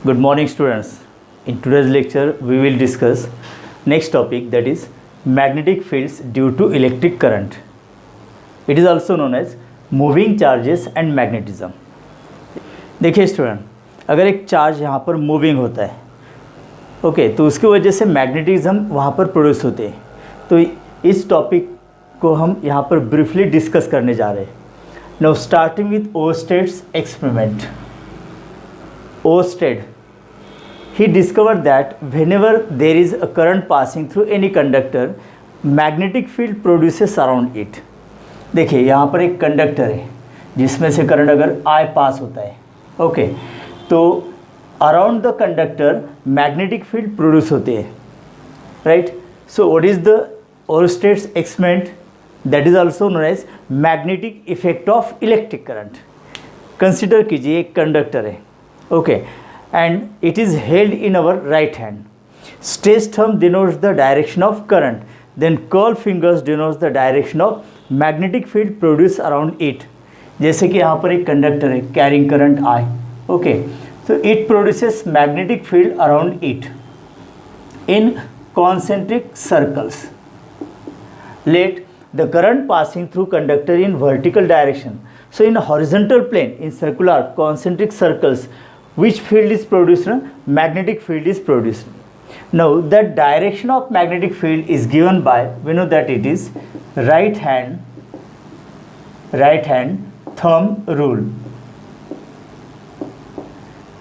Good morning students. In today's lecture we will discuss next topic, that is magnetic fields due to electric current. It is also known as moving charges and magnetism. देखिए student, अगर एक charge यहाँ पर moving होता है okay तो उसकी वजह से मैग्नेटिज्म वहाँ पर प्रोड्यूस होते हैं। तो इस टॉपिक को हम यहाँ पर ब्रीफली डिस्कस करने जा रहे हैं। Now starting with Oersted's experiment. Oersted, he discovered that whenever there is a current passing through any conductor, magnetic field produces around it. देखिए यहाँ पर एक कंडक्टर है जिसमें से करंट अगर I पास होता है ओके तो around the conductor magnetic field produce होते हैं, right. So what is the Oersted's experiment? That is also known as magnetic effect of electric current. Consider कीजिए एक कंडक्टर है okay, and it is held in our right hand. Stretched thumb denotes the direction of current, then curl fingers denotes the direction of magnetic field produced around it. जैसे कि यहाँ पर एक conductor है carrying current I, okay, so it produces magnetic field around it in concentric circles. Let the current passing through conductor in vertical direction. So in horizontal plane, in circular concentric circles, which field is produced? Magnetic field is produced. Now the direction of magnetic field is given by, we know that it is right hand thumb rule.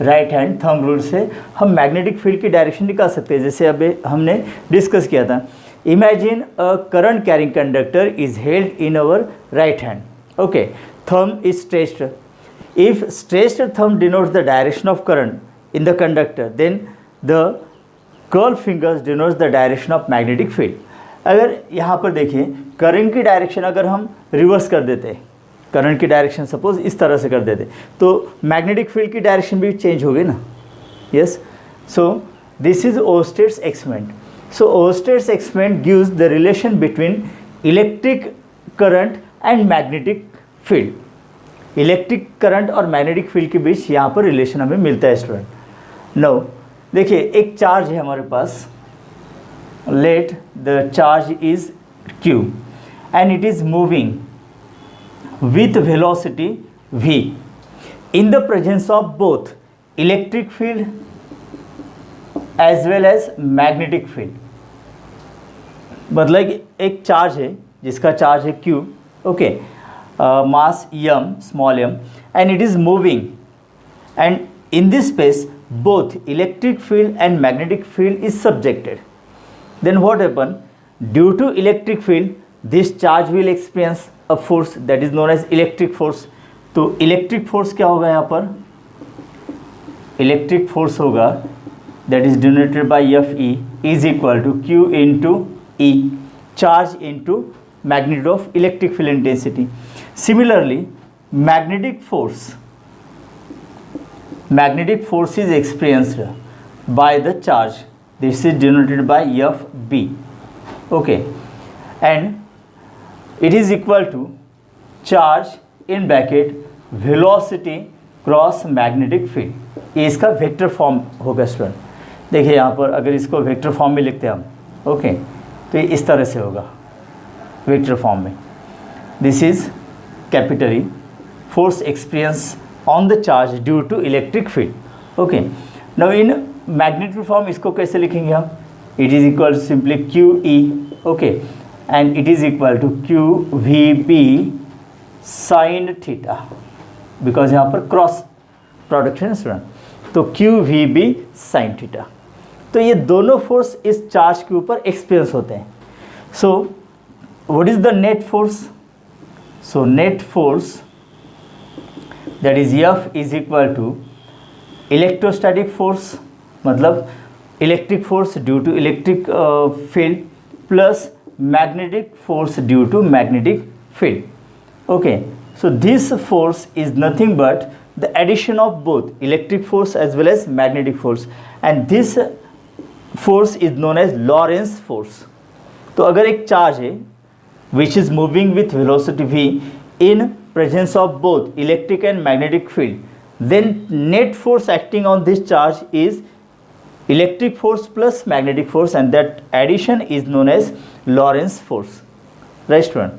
Right hand thumb rule से हम magnetic field की direction निकाल सकते हैं, जैसे अभी हमने discuss किया था। Imagine a current carrying conductor is held in our right hand, okay, thumb is stretched. If stretched thumb denotes the direction of current in the conductor, then the curl fingers denotes the direction of magnetic field. अगर यहाँ पर देखिए current की direction अगर हम reverse कर देते, current की डायरेक्शन सपोज इस तरह से कर देते तो मैग्नेटिक फील्ड की डायरेक्शन भी चेंज होगी ना। Yes, so this is Oersted's experiment. So Oersted's experiment gives the relation between electric current and magnetic field. Electric current और मैग्नेटिक फील्ड के बीच यहाँ पर रिलेशन हमें मिलता है स्टूडेंट. नो देखिए एक चार्ज है हमारे पास, let the charge is Q and it is moving with velocity V in the presence of both electric field as well as magnetic field. मतलब एक चार्ज है जिसका चार्ज है Q, okay, mass m, small m, and it is moving, and in this space both electric field and magnetic field is subjected. Then what happen? Due to electric field this charge will experience a force that is known as electric force. तो electric force क्या होगा यहाँ पर? Electric force होगा that is denoted by Fe is equal to Q into E, charge into magnitude of electric field intensity. Similarly, magnetic force is experienced by the charge. This is denoted by Fb, okay, and it is equal to charge in bracket velocity cross magnetic field. ये इसका vector form होगा student. देखिए यहाँ पर अगर इसको vector form में लिखते हैं हम, ओके, तो ये इस तरह से होगा वेक्टर फॉर्म में. This is capital E, force experience on the charge due to electric field, okay. Now in magnetic form इसको कैसे लिखेंगे हम? It is equal simply QE, okay, and it is equal to QVB sine theta, because यहाँ पर cross product है ना student, तो QVB sine theta. तो ये दोनों फोर्स इस चार्ज के ऊपर एक्सपीरियंस होते हैं. So what is the net force? So net force that is F is equal to electrostatic force, मतलब electric force due to electric field plus magnetic force due to magnetic field, okay. So this force is nothing but the addition of both electric force as well as magnetic force, and this force is known as Lorentz force. तो अगर एक charge है which is moving with velocity V in presence of both electric and magnetic field, then net force acting on this charge is electric force plus magnetic force, and that addition is known as Lorentz force. Right student,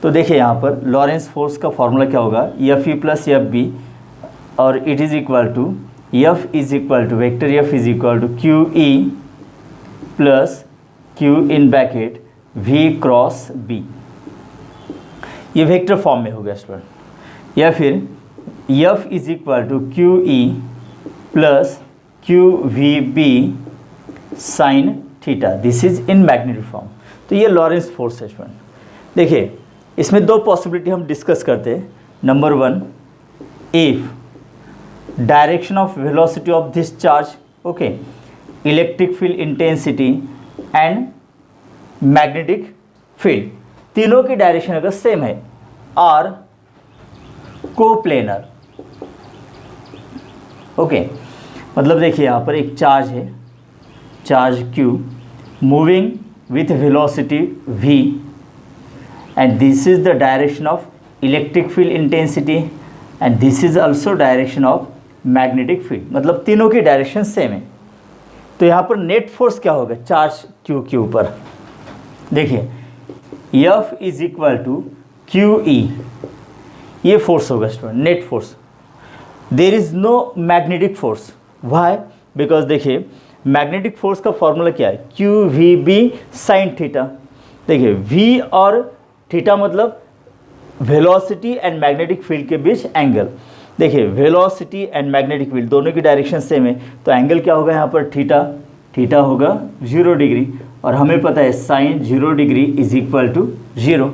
तो देखिए यहाँ पर Lawrence force का formula क्या होगा, F E plus F B, और it is equal to F is equal to vector F is equal to Q E plus Q in bracket V cross B. ये vector form में हो गया student, या फिर F is equal to Q E plus Q V B sine theta, this is in magnetic form. तो ये Lorentz force है student. देखिए इसमें दो पॉसिबिलिटी हम डिस्कस करते हैं। Number one, if direction of velocity of this charge, okay, electric field intensity and magnetic field, तीनों की डायरेक्शन अगर सेम है, आर कोप्लेनर, ओके, मतलब देखिए यहाँ पर एक चार्ज है, charge Q moving with velocity v, and this is the direction of electric field intensity and this is also direction of magnetic field, मतलब तीनों की डायरेक्शन सेम है। तो यहाँ पर नेट फोर्स क्या होगा चार्ज Q के ऊपर, देखिए F is equal to Q E, ये फोर्स होगा student, net force. There is no magnetic force, why, because देखिए मैग्नेटिक फोर्स का फॉर्मूला क्या है, Q V B sine theta. देखिए वी और थीटा मतलब वेलोसिटी एंड मैग्नेटिक फील्ड के बीच एंगल। देखिए वेलोसिटी एंड मैग्नेटिक फील्ड दोनों की डायरेक्शन सेम है, तो एंगल क्या होगा यहाँ पर थीटा, थीटा होगा 0 डिग्री, और हमें पता है sine 0 degree is equal to 0।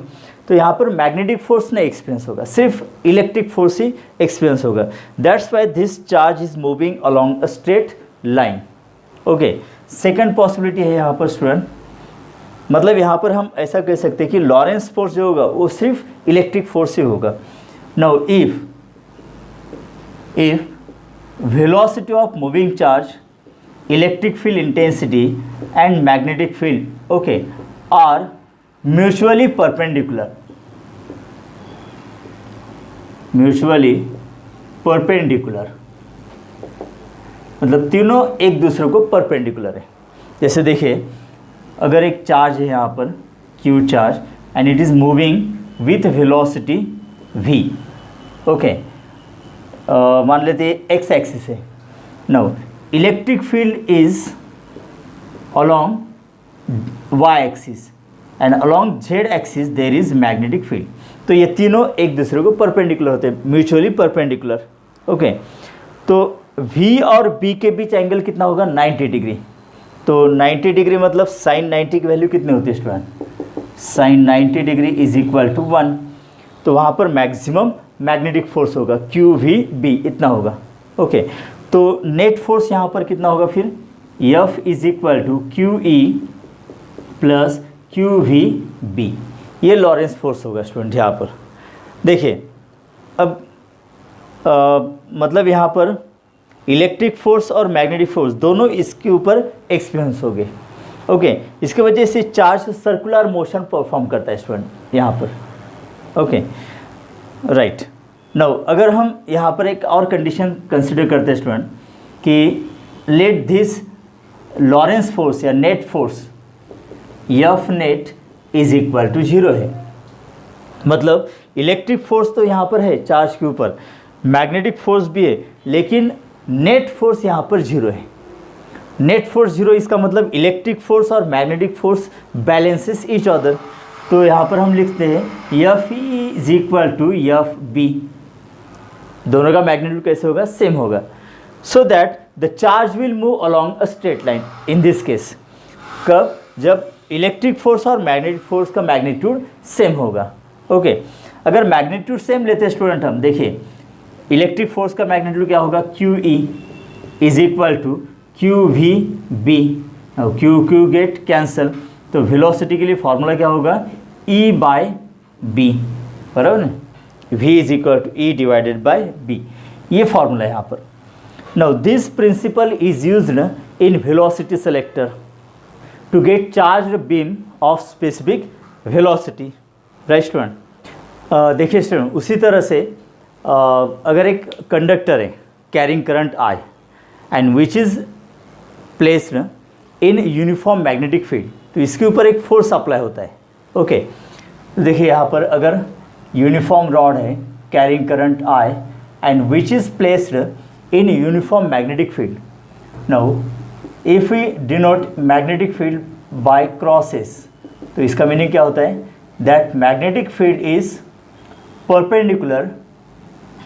तो यहाँ पर मैग्नेटिक फोर्स नहीं एक्सपीरियंस होगा, सिर्फ इलेक्ट्रिक फोर्स ही एक्सपीरियंस होगा। That's why this charge is moving along a straight line. Okay, second possibility है यहाँ पर स्टूडेंट, मतलब यहाँ पर हम ऐसा कह सकते हैं कि लॉरेंस फोर्स जो होगा वो सिर्फ इलेक्ट्रिक फोर्स ही होगा। Now if velocity of moving charge, electric field intensity and magnetic field, okay, are mutually perpendicular, mutually perpendicular मतलब तीनों एक दूसरे को परपेंडिकुलर है। जैसे देखिए अगर एक चार्ज है यहाँ पर Q charge and it is moving with velocity v, okay, मान लेते हैं x एक्सिस है। Now electric field is along y axis and along z axis there is magnetic field. तो ये तीनों एक दूसरे को परपेंडिकुलर होते हैं, म्यूचुअली परपेंडिकुलर, ओके। तो V और B के बीच एंगल कितना होगा 90 डिग्री। तो 90 डिग्री मतलब साइन 90 की वैल्यू कितनी होती है student, sine 90 degree is equal to 1। तो वहाँ पर मैक्सिमम मैग्नेटिक फोर्स होगा QVB, इतना होगा, ओके। तो नेट फोर्स यहाँ पर कितना होगा फिर, F is equal to QE plus QVB, ये लॉरेंस फोर्स होगा स्टूडेंट यहाँ पर। देखिए अब मतलब यहाँ पर इलेक्ट्रिक फोर्स और मैग्नेटिक फोर्स दोनों इसके ऊपर एक्सपीरियंस हो गए, ओके। इसके वजह से चार्ज सर्कुलर मोशन परफॉर्म करता है स्टूडेंट यहाँ पर, ओके, राइट। नाउ अगर हम यहाँ पर एक और कंडीशन कंसिडर करते हैं स्टूडेंट कि लेट दिस लॉरेंस फोर्स या net force F net is equal to 0 है, मतलब इलेक्ट्रिक फोर्स तो यहाँ पर है चार्ज के ऊपर, मैग्नेटिक फोर्स भी है, लेकिन नेट फोर्स यहाँ पर 0 है। नेट फोर्स 0 इसका मतलब इलेक्ट्रिक फोर्स और magnetic force balances each other. तो यहाँ पर हम लिखते हैं F is equal to F B, दोनों का मैग्नीट्यूड कैसे होगा, सेम होगा, so that the charge will move along a straight line. In this case कब, जब इलेक्ट्रिक फोर्स और मैग्नेटिक फोर्स का मैग्नीट्यूड सेम होगा, ओके। अगर मैग्नीट्यूड सेम लेते हैं स्टूडेंट हम, देखिए इलेक्ट्रिक फोर्स का मैग्नीट्यूड क्या होगा, QE is equal to QVB, QQ get cancel, तो वेलोसिटी के लिए फॉर्मूला क्या होगा, E/B, बराबर ना, V is equal to E divided by B, ये फॉर्मूला है यहाँ पर। Now this principle is used in velocity selector to get charged beam of specific velocity, right student. देखिए स्टूडेंट, उसी तरह से अगर एक कंडक्टर है carrying current I and which is placed in uniform magnetic field, तो इसके ऊपर एक फोर्स अप्लाई होता है। ओके, देखिए यहाँ पर अगर यूनिफॉर्म रॉड है carrying current I and which is placed in uniform magnetic field. Now if we denote magnetic field by crosses, तो इसका मीनिंग क्या होता है, that magnetic field is perpendicular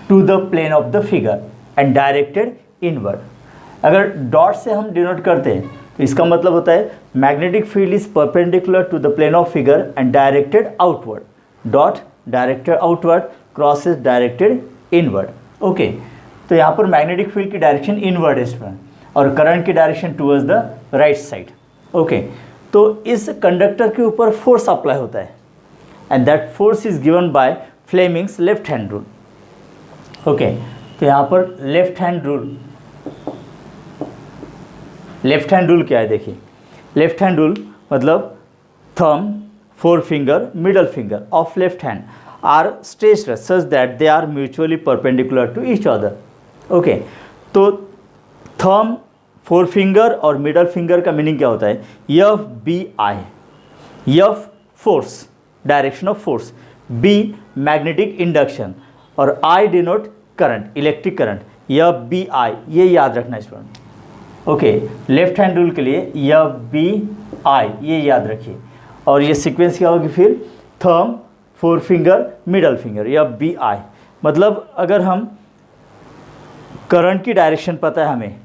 to the plane of the figure and directed inward. अगर dot से हम denote करते हैं तो इसका मतलब होता है magnetic field is perpendicular to the plane of figure and directed outward. Dot directed outward, cross is directed inward. Okay, तो यहाँ पर मैग्नेटिक फील्ड की डायरेक्शन इनवर्ड है स्टूडेंट, और करंट की direction towards the right side. Okay, तो इस conductor के ऊपर फोर्स अप्लाई होता है and that force is given by Fleming's left hand rule. Okay, तो यहाँ पर लेफ्ट हैंड रूल क्या है, देखिए लेफ्ट हैंड रूल मतलब thumb, fore finger, middle finger of left hand are stretched such that they are mutually perpendicular to each other. Okay, तो thumb, fore finger और middle finger का meaning क्या होता है, F B I. F force, direction of force, B magnetic induction और I denote current, electric current. F B I, ये याद रखना student. Okay, left hand rule के लिए एफ बी आई, ये याद रखिए। और ये सीक्वेंस क्या होगी फिर, thumb, fore finger, middle finger, F B I. मतलब अगर हम करंट की डायरेक्शन पता है, हमें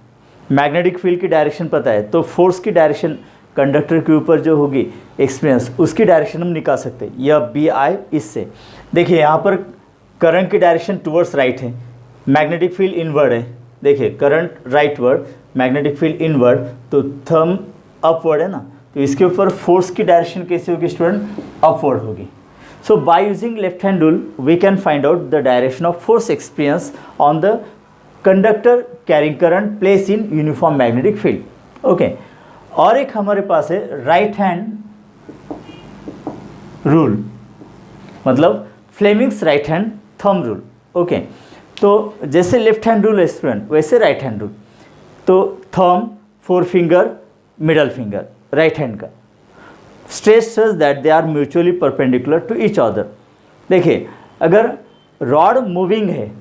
मैग्नेटिक फील्ड की डायरेक्शन पता है, तो फोर्स की डायरेक्शन कंडक्टर के ऊपर जो होगी एक्सपीरियंस, उसकी डायरेक्शन हम निकाल सकते हैं, यह बी आई इससे। देखिए यहाँ पर करंट की डायरेक्शन टुवर्ड्स राइट है, मैग्नेटिक फील्ड इनवर्ड है। देखिए current rightward, magnetic field inward, तो थंब अपवर्ड है ना, तो इसके ऊपर फोर्स की डायरेक्शन कैसे होगी स्टूडेंट, अपवर्ड होगी। So by using left hand rule we can find out the direction of force experience on the conductor carrying current place in uniform magnetic field. Okay, और एक हमारे पास है राइट हैंड रूल, मतलब Fleming's right hand thumb rule. Okay, तो जैसे left hand rule है student, वैसे राइट हैंड रूल। तो thumb, fore finger, middle finger right hand का, stretch such that they are mutually perpendicular to each other. देखिए अगर rod moving है,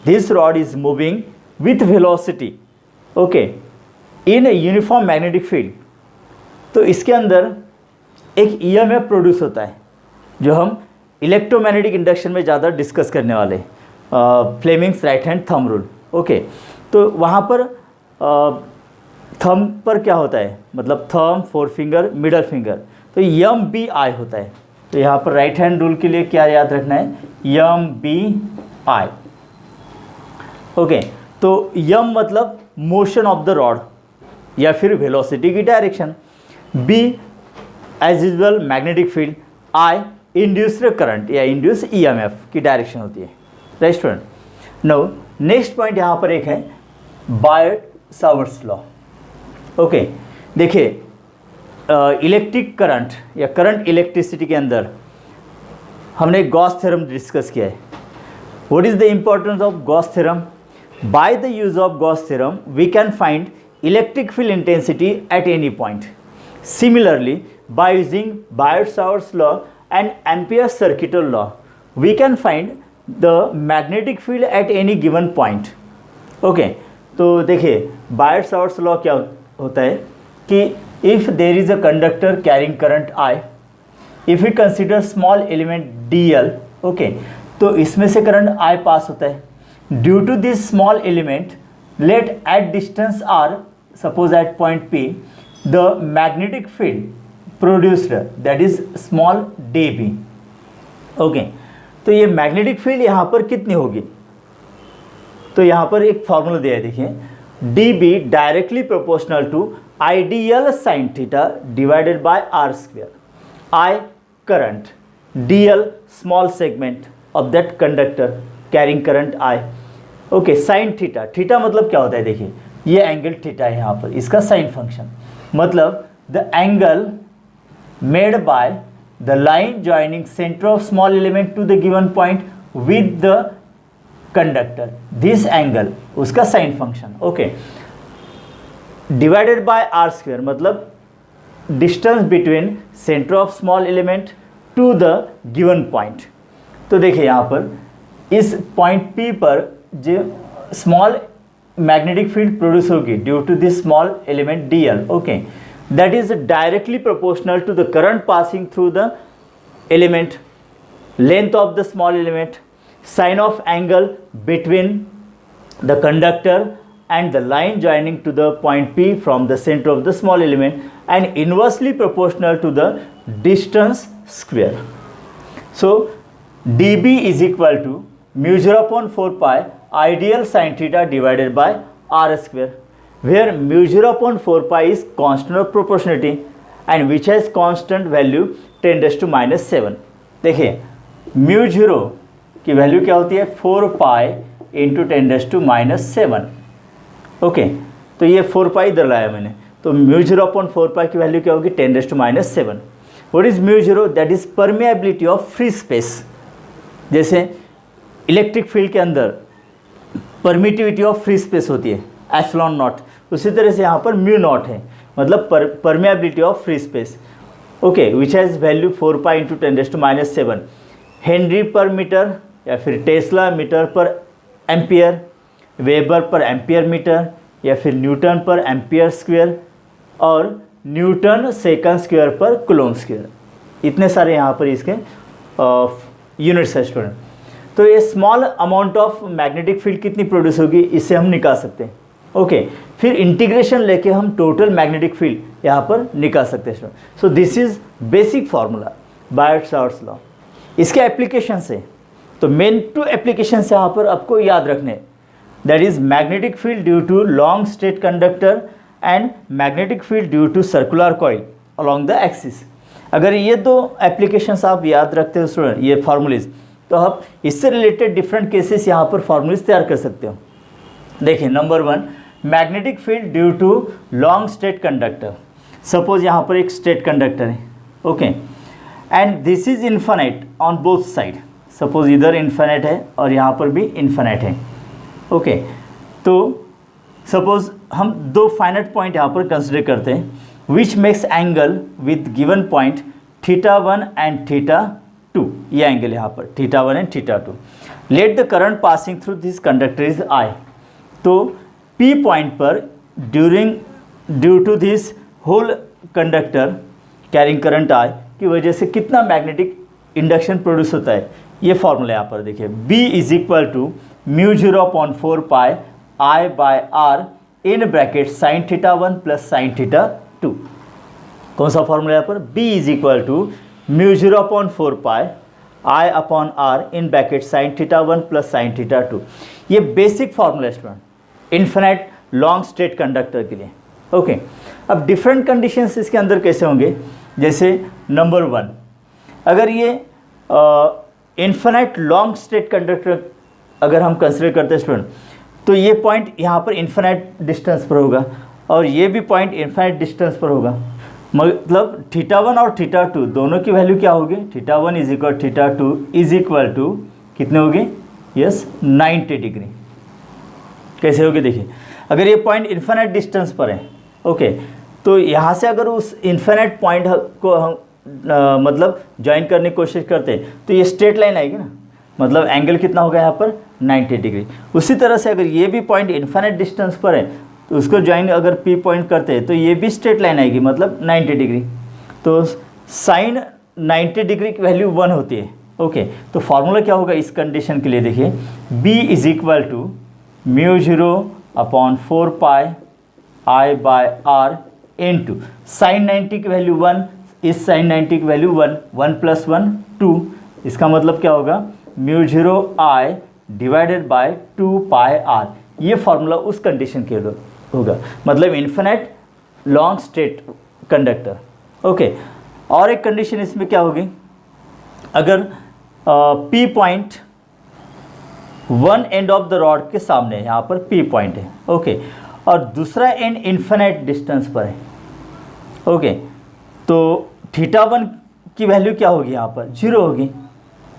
this rod is moving with velocity, okay, in uniform magnetic field, तो इसके अंदर एक EMF produce होता है जो हम इलेक्ट्रोमैग्नेटिक इंडक्शन में ज़्यादा डिस्कस करने वाले, Fleming's right hand thumb rule. Okay, तो वहाँ पर थंब पर क्या होता है, मतलब thumb, fore finger, middle finger, तो यम बी आई होता है। तो यहाँ पर राइट हैंड रूल के लिए क्या याद रखना है, यम बी आई। ओके, तो यम मतलब मोशन ऑफ द रॉड या फिर वेलोसिटी की direction, B as usual magnetic field, I induced current या इंड्यूस ईएमएफ की डायरेक्शन होती है। Right student, no next point यहाँ पर एक है बायट-सावर्ट्स लॉ। ओके, देखिए इलेक्ट्रिक करंट या करंट इलेक्ट्रिसिटी के अंदर हमने गॉस थ्योरम डिस्कस किया है। What is the importance of Gauss theorem? By the use of Gauss theorem we can find electric field intensity at any point. Similarly by using Biot Savart's law and Ampere's circuital law we can find the magnetic field at any given point. Okay, तो देखिए Biot Savart's law क्या होता है कि if there is a conductor carrying current I, if we consider small element D L, okay, तो इसमें से current I pass होता है। Due to this small element let at distance R, suppose at point P, the magnetic field produced that is small D B. Okay, तो ये magnetic field यहाँ पर कितनी होगी, तो यहाँ पर एक फॉर्मूला दिया है, देखिए D B directly proportional to ideal sine theta divided by R square. I current, D L small segment of that conductor carrying current I. Okay, sine theta, theta मतलब क्या होता है, देखिए ये एंगल थीटा है यहाँ पर, इसका साइन फंक्शन मतलब the angle made by the line joining centre of small element to the given point with the conductor, this angle उसका sine function, okay, divided by R square, मतलब distance between centre of small element to the given point. तो देखिए यहाँ पर इस point P पर जो small magnetic field produce होगी due to this small element dl, okay, that is directly proportional to the current passing through the element, length of the small element, sine of angle between the conductor and the line joining to the point P from the center of the small element, and inversely proportional to the distance square. So dB is equal to mu 0 upon 4 pi ideal sin theta divided by r square, where mu 0 upon 4 pi is constant of proportionality and which has constant value 10 raised to minus 7. देखिए mu 0 की value क्या होती है 4 pi into 10 raise to minus 7, okay, तो ये 4 पाई इधर लाया मैंने, तो म्यू 0 अपॉन 4 पाई की वैल्यू क्या होगी 10 raise to minus 7। What is mu 0? That is permeability of free space. जैसे इलेक्ट्रिक फील्ड के अंदर परमिटिविटी ऑफ फ्री स्पेस होती है एप्सिलॉन नॉट, उसी तरह से यहाँ पर म्यू नॉट है, मतलब permeability of free space, okay, which has value 4 pi into 10 raise to minus 7 henry per meter या फिर tesla meter per ampere, weber per ampere meter या फिर न्यूटन पर एम्पियर स्क्वायर और newton second square per coulomb square. इतने सारे यहाँ पर इसके यूनिट्स है स्टूडेंट। तो ये small amount of magnetic field कितनी प्रोड्यूस होगी इससे हम निकाल सकते हैं, ओके, फिर इंटीग्रेशन लेके हम टोटल मैग्नेटिक फील्ड यहाँ पर निकाल सकते हैं student. So this is basic formula Biot Savart's law. इसके एप्लीकेशन से तो मेन 2 एप्लीकेशन यहाँ पर आपको याद रखने, that is magnetic field due to long straight conductor and magnetic field due to circular coil along the axis. अगर ये 2 एप्लीकेशंस आप याद रखते हो स्टूडेंट, ये फार्मूलीज, तो आप इससे रिलेटेड डिफरेंट केसेस यहाँ पर फार्मूलीज तैयार कर सकते हो। देखिए number 1, magnetic field due to long straight conductor. Suppose यहाँ पर एक स्ट्रेट कंडक्टर है, okay, and this is infinite on both side. Suppose इधर इन्फिनिट है और यहाँ पर भी इन्फिनिट है, ओके, तो सपोज हम 2 फाइनाइट पॉइंट यहाँ पर कंसिडर करते हैं which makes angle with given point θ1 and θ2। ये एंगल यहाँ पर θ1 and θ2। Let the current passing through this conductor is I। तो P पॉइंट पर due to this whole conductor carrying current I की वजह से कितना मैग्नेटिक इंडक्शन प्रोड्यूस होता है, ये फॉर्मूला यहाँ पर देखिए, B is equal to mu 0 upon 4 pi I by R in bracket sine θ1 plus sine θ2। कौन सा फॉर्मूला यहाँ पर? B is equal to mu 0 upon 4 pi I upon R in bracket sine θ1 plus sine θ2। ये basic formula student infinite long straight conductor के लिए, okay. अब different conditions इसके अंदर कैसे होंगे, जैसे नंबर 1, अगर ये इन्फिनिट लॉन्ग स्ट्रेट कंडक्टर अगर हम कंसिडर करते हैं स्टूडेंट, तो ये पॉइंट यहाँ पर इन्फिनिट डिस्टेंस पर होगा और ये भी पॉइंट इन्फिनिट डिस्टेंस पर होगा, मतलब θ1 और θ2 दोनों की वैल्यू क्या होगी, θ1 is equal θ2 is equal to कितने होगी, यस 90 डिग्री। कैसे होगी देखिए, अगर ये पॉइंट इन्फिनिट डिस्टेंस पर है, ओके, तो यहाँ से अगर उस इन्फिनिट पॉइंट को हम मतलब ज्वाइन करने की कोशिश करते हैं तो ये स्ट्रेट लाइन आएगी ना, मतलब एंगल कितना होगा यहाँ पर 90 डिग्री। उसी तरह से अगर ये भी पॉइंट इन्फिनिट डिस्टेंस पर है तो उसको ज्वाइन अगर P पॉइंट करते हैं तो ये भी स्ट्रेट लाइन आएगी, मतलब 90 डिग्री। तो साइन 90 डिग्री की वैल्यू 1 होती है, ओके। तो फार्मूला क्या होगा इस कंडीशन के लिए, देखिए B is equal to mu 0 upon 4 pi I by R into sine 90 की वैल्यू 1, इस साइन 90 की वैल्यू 1, 1 प्लस 1 2, इसका मतलब क्या होगा mu 0 I divided by 2 pi R। ये फार्मूला उस कंडीशन के लिए होगा, मतलब infinite long straight conductor, okay. और एक कंडीशन इसमें क्या होगी, अगर P point one end of the rod के सामने, यहाँ पर P पॉइंट है, ओके, और दूसरा एंड इन्फिनिट डिस्टेंस पर है, ओके, तो θ1 की वैल्यू क्या होगी, यहाँ पर 0 होगी।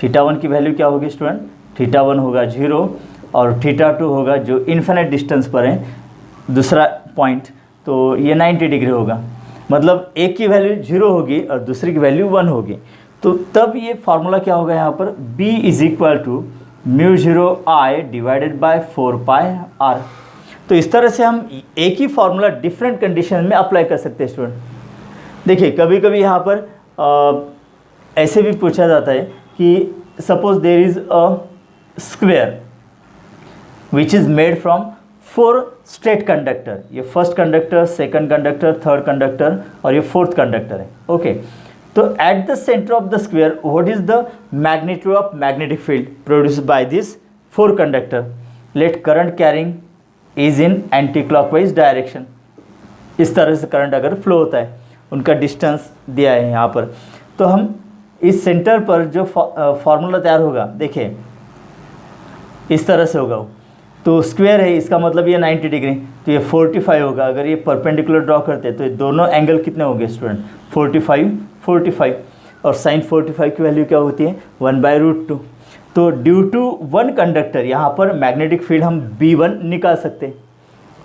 θ1 की वैल्यू क्या होगी स्टूडेंट, θ1 होगा 0 और θ2 होगा जो इन्फिनिट डिस्टेंस पर है दूसरा पॉइंट, तो ये 90 डिग्री होगा। मतलब एक की वैल्यू 0 होगी और दूसरी की वैल्यू 1 होगी, तो तब ये फार्मूला क्या होगा यहाँ पर, B is equal to μ0I divided by 4πr। तो इस तरह से हम एक ही फार्मूला डिफरेंट कंडीशन में अप्लाई कर सकते हैं स्टूडेंट। देखिए कभी कभी यहाँ पर ऐसे भी पूछा जाता है कि suppose there is a square which is made from 4 straight conductor, ये first conductor, second conductor, third conductor और ये फोर्थ कंडक्टर है। ओके, तो at the centre of the square what is the magnitude of magnetic field produced by this 4 conductor, let current carrying is in anti clockwise direction. इस तरह से current अगर flow होता है, उनका डिस्टेंस दिया है यहाँ पर, तो हम इस सेंटर पर जो फार्मूला तैयार होगा, देखिए इस तरह से होगा। तो स्क्वायर है, इसका मतलब ये 90 डिग्री, तो ये 45 होगा। अगर ये परपेंडिकुलर ड्रॉ करते हैं तो ये दोनों एंगल कितने होंगे स्टूडेंट, 45 45, और साइन 45 की वैल्यू क्या होती है, 1/√2। तो ड्यू टू 1 कंडक्टर यहाँ पर मैग्नेटिक फील्ड हम B1 निकाल सकते हैं,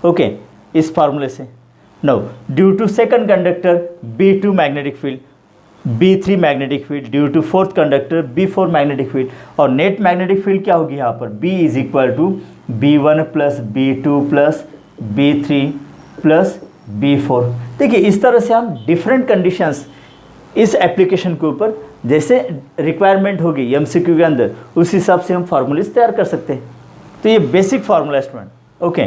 ओके, इस फार्मूले से। No, due to second conductor B2 magnetic field, B3 magnetic field, due to fourth conductor B4 magnetic field, और नेट मैग्नेटिक फील्ड क्या होगी यहाँ पर, B is equal to B1 plus B2 plus B3 plus B4। देखिए इस तरह से हम डिफरेंट कंडीशंस इस एप्लीकेशन के ऊपर जैसे रिक्वायरमेंट होगी MCQ के अंदर, उस हिसाब से हम फार्मूलेस तैयार कर सकते हैं। तो ये basic formula student, okay.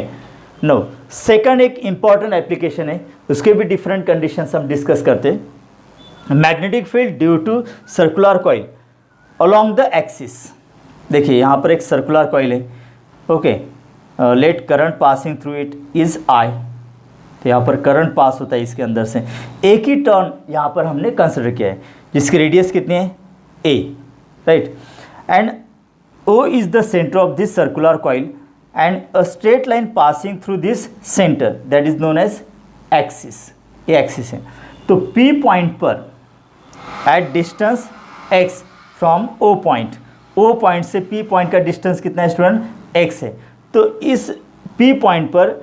No, second एक इम्पॉर्टेंट एप्लीकेशन है, उसके भी डिफरेंट कंडीशंस हम डिस्कस करते हैं। Magnetic field due to circular coil along the axis. देखिए यहाँ पर एक सर्कुलर कॉइल है, okay, let current passing through it is I। तो यहाँ पर करंट पास होता है इसके अंदर से, एक ही टर्न यहाँ पर हमने कंसिडर किया है जिसकी रेडियस कितनी है, A, right. And O is the centre of this circular coil and a straight line passing through this centre that is known as axis. ये एक्सिस है। तो P पॉइंट पर at distance x from O point से P point का distance कितना है student, x है। तो इस P पॉइंट पर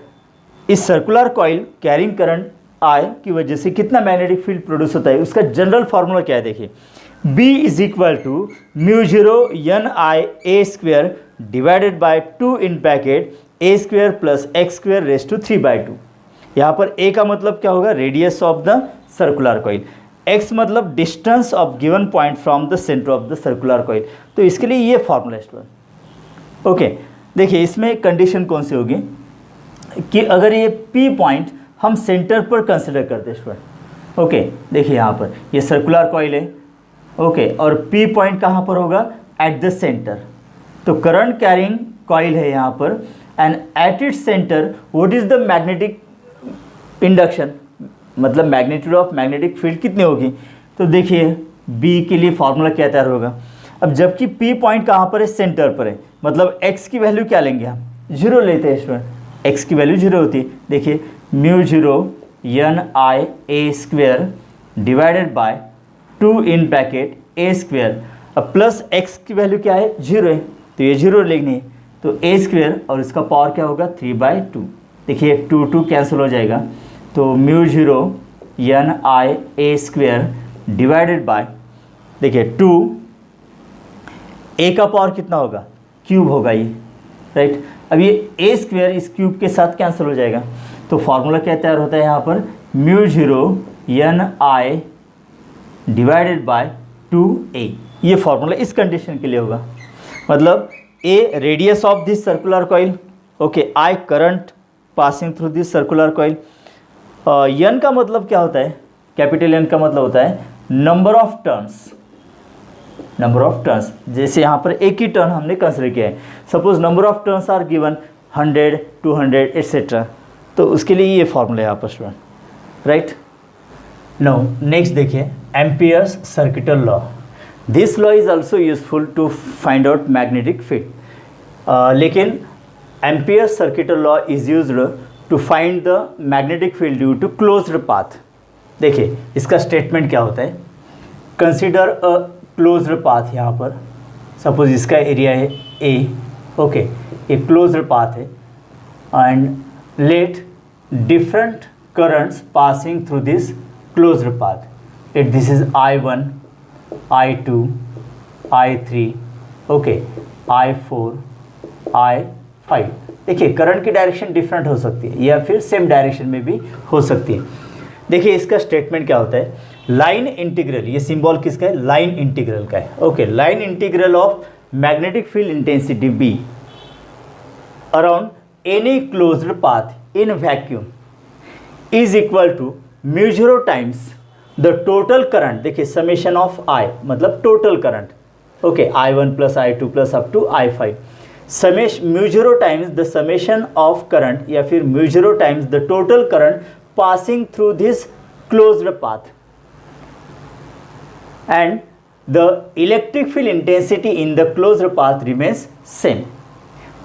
इस circular coil carrying current I की वजह से कितना मैग्नेटिक फील्ड प्रोड्यूस होता है, उसका जनरल फार्मूला क्या है, देखिए B is equal to μ0NI² divided by 2 in bracket A² plus x² raise to 3/2। यहाँ पर A का मतलब क्या होगा, radius of the circular coil, x मतलब distance of given point from the centre of the circular coil. तो इसके लिए ये फार्मूला स्टूडेंट, ओके। देखिए इसमें कंडीशन कौन सी होगी कि अगर ये P पॉइंट हम सेंटर पर कंसिडर करते हैं स्टूडेंट, ओके। देखिए यहाँ पर ये सर्कुलर कॉइल है, ओके, और P पॉइंट कहाँ पर होगा, एट द सेंटर। तो करंट कैरिंग कॉइल है यहाँ पर and at its centre what is the magnetic induction, मतलब मैग्नीट्यूड ऑफ मैग्नेटिक फील्ड कितनी होगी। तो देखिए B के लिए फार्मूला क्या तैयार होगा। अब जबकि P पॉइंट कहाँ पर है, सेंटर पर है, मतलब x की वैल्यू क्या लेंगे हम, 0 लेते हैं स्टूडेंट, x की वैल्यू 0 होती है। देखिए μ0NI² divided by 2 in bracket A², अब प्लस x की वैल्यू क्या है, 0 है, तो ये 0 लिखनी है। तो A² और इसका पावर क्या होगा, 3/2। देखिए 2 कैंसिल हो जाएगा, तो μ0NI² डिवाइडेड बाय, देखिए 2, A का पावर कितना होगा, क्यूब होगा ये, राइट। अब ये A² इस क्यूब के साथ कैंसिल हो जाएगा, तो फार्मूला क्या तैयार होता है यहाँ पर, μ0NI डिवाइडेड बाय 2A। ये फार्मूला इस कंडीशन के लिए होगा, मतलब A radius of this circular coil, okay, I current passing through this circular coil. N का मतलब क्या होता है, कैपिटल N का मतलब होता है number of turns, number of turns. जैसे यहाँ पर एक ही टर्न हमने कंसिडर किया है, suppose number of turns are given 100, 200 etcetera, तो उसके लिए ये फार्मूला है यहाँ पर स्टूडेंट, राइट। नो, नेक्स्ट देखिए ampere's circuital law. This law is also useful to find out magnetic field, लेकिन ampere's circuital law is used to find the magnetic field due to closed path. देखिए इसका statement क्या होता है, consider a closed path. यहाँ पर suppose इसका area है A, ओके, ये क्लोज्ड पाथ है and let different currents passing through this closed path. This is I1, I2, I3, okay, I4, I5. देखिए करंट की डायरेक्शन डिफरेंट हो सकती है या फिर सेम डायरेक्शन में भी हो सकती है। देखिए इसका स्टेटमेंट क्या होता है, लाइन इंटीग्रल, ये सिंबल किसका है, लाइन इंटीग्रल का है। ओके, line integral of magnetic field intensity B around any closed path in vacuum is equal to mu times the total current. देखिए समेशन ऑफ I मतलब total current, okay, I1 plus I2 plus up to I5, mu times the summation of current या फिर mu times the total current passing through this closed path and the electric field intensity in the closed path remains same.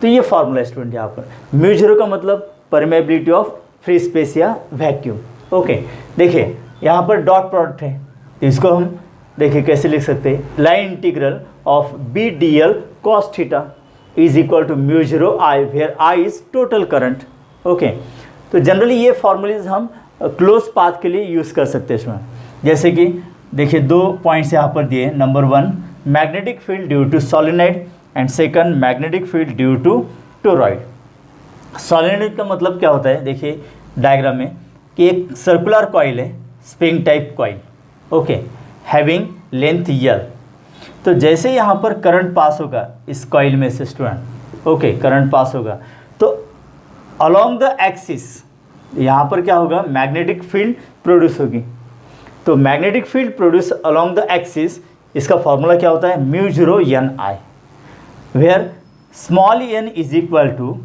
तो ये formula student यहाँ पर, mu का मतलब permeability of free space या vacuum. Okay, देखिए यहाँ पर डॉट प्रोडक्ट है, तो इसको हम देखिए कैसे लिख सकते हैं, line integral of B D L cos theta is equal to mu I where I is total current. Okay, तो जनरली ये फॉर्मूलेज हम क्लोज पाथ के लिए यूज़ कर सकते हैं इसमें। जैसे कि देखिए 2 पॉइंट्स यहाँ पर दिए, number 1 magnetic field due to solenoid and second magnetic field due to toroid. Solenoid का मतलब क्या होता है, देखिए डायग्राम में कि एक सर्कुलर कॉइल है, spring type coil, okay, having length L। तो जैसे यहाँ पर करंट पास होगा इस कॉइल में से स्टूडेंट, ओके, करंट पास होगा तो अलोंग द एक्सिस यहाँ पर क्या होगा, मैग्नेटिक फील्ड प्रोड्यूस होगी। तो magnetic field produce along the axis, इसका फॉर्मूला क्या होता है, mu N I, where small n is equal to